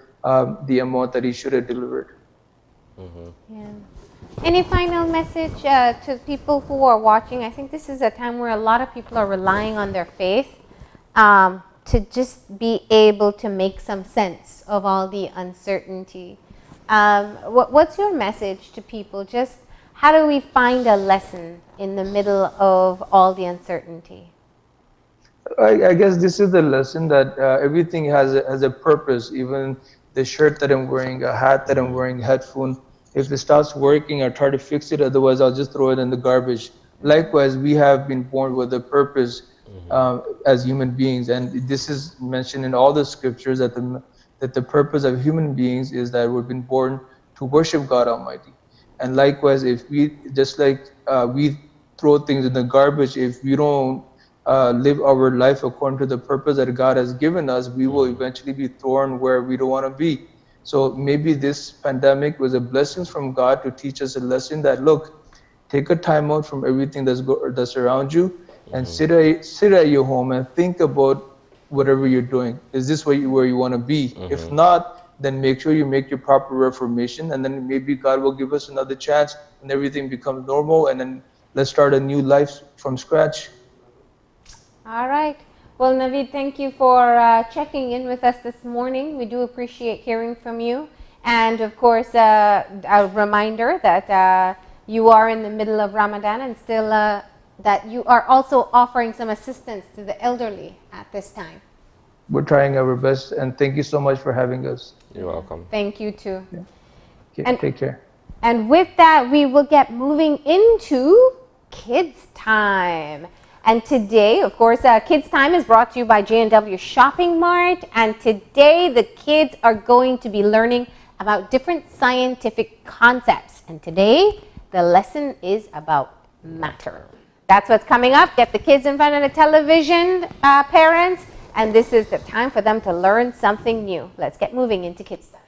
the amount that he should have delivered. Yeah. Any final message to people who are watching? I think this is a time where a lot of people are relying on their faith to just be able to make some sense of all the uncertainty. What's your message to people? Just how do we find a lesson in the middle of all the uncertainty? I guess this is the lesson that everything has a purpose. Even the shirt that I'm wearing, a hat that I'm wearing, headphone. If it stops working, I try to fix it. Otherwise, I'll just throw it in the garbage. Likewise, we have been born with a purpose as human beings, and this is mentioned in all the scriptures that the purpose of human beings is that we've been born to worship God Almighty. And likewise, if we we throw things in the garbage, if we don't live our life according to the purpose that God has given us, we will eventually be thrown where we don't want to be. So maybe this pandemic was a blessing from God to teach us a lesson that, look, take a time out from everything that's around you and sit at your home and think about whatever you're doing. Is this where you want to be? If not, then make sure you make your proper reformation, and then maybe God will give us another chance and everything becomes normal, and then let's start a new life from scratch. All right. Well, Naveed, thank you for checking in with us this morning. We do appreciate hearing from you. And of course, a reminder that you are in the middle of Ramadan and still that you are also offering some assistance to the elderly at this time. We're trying our best, and thank you so much for having us. You're welcome. Thank you too. Yeah. Okay, take care. And with that, we will get moving into Kids Time. And today, of course, Kids Time is brought to you by J&W Shopping Mart. And today, the kids are going to be learning about different scientific concepts. And today, the lesson is about matter. That's what's coming up. Get the kids in front of the television, parents. And this is the time for them to learn something new. Let's get moving into Kids Time.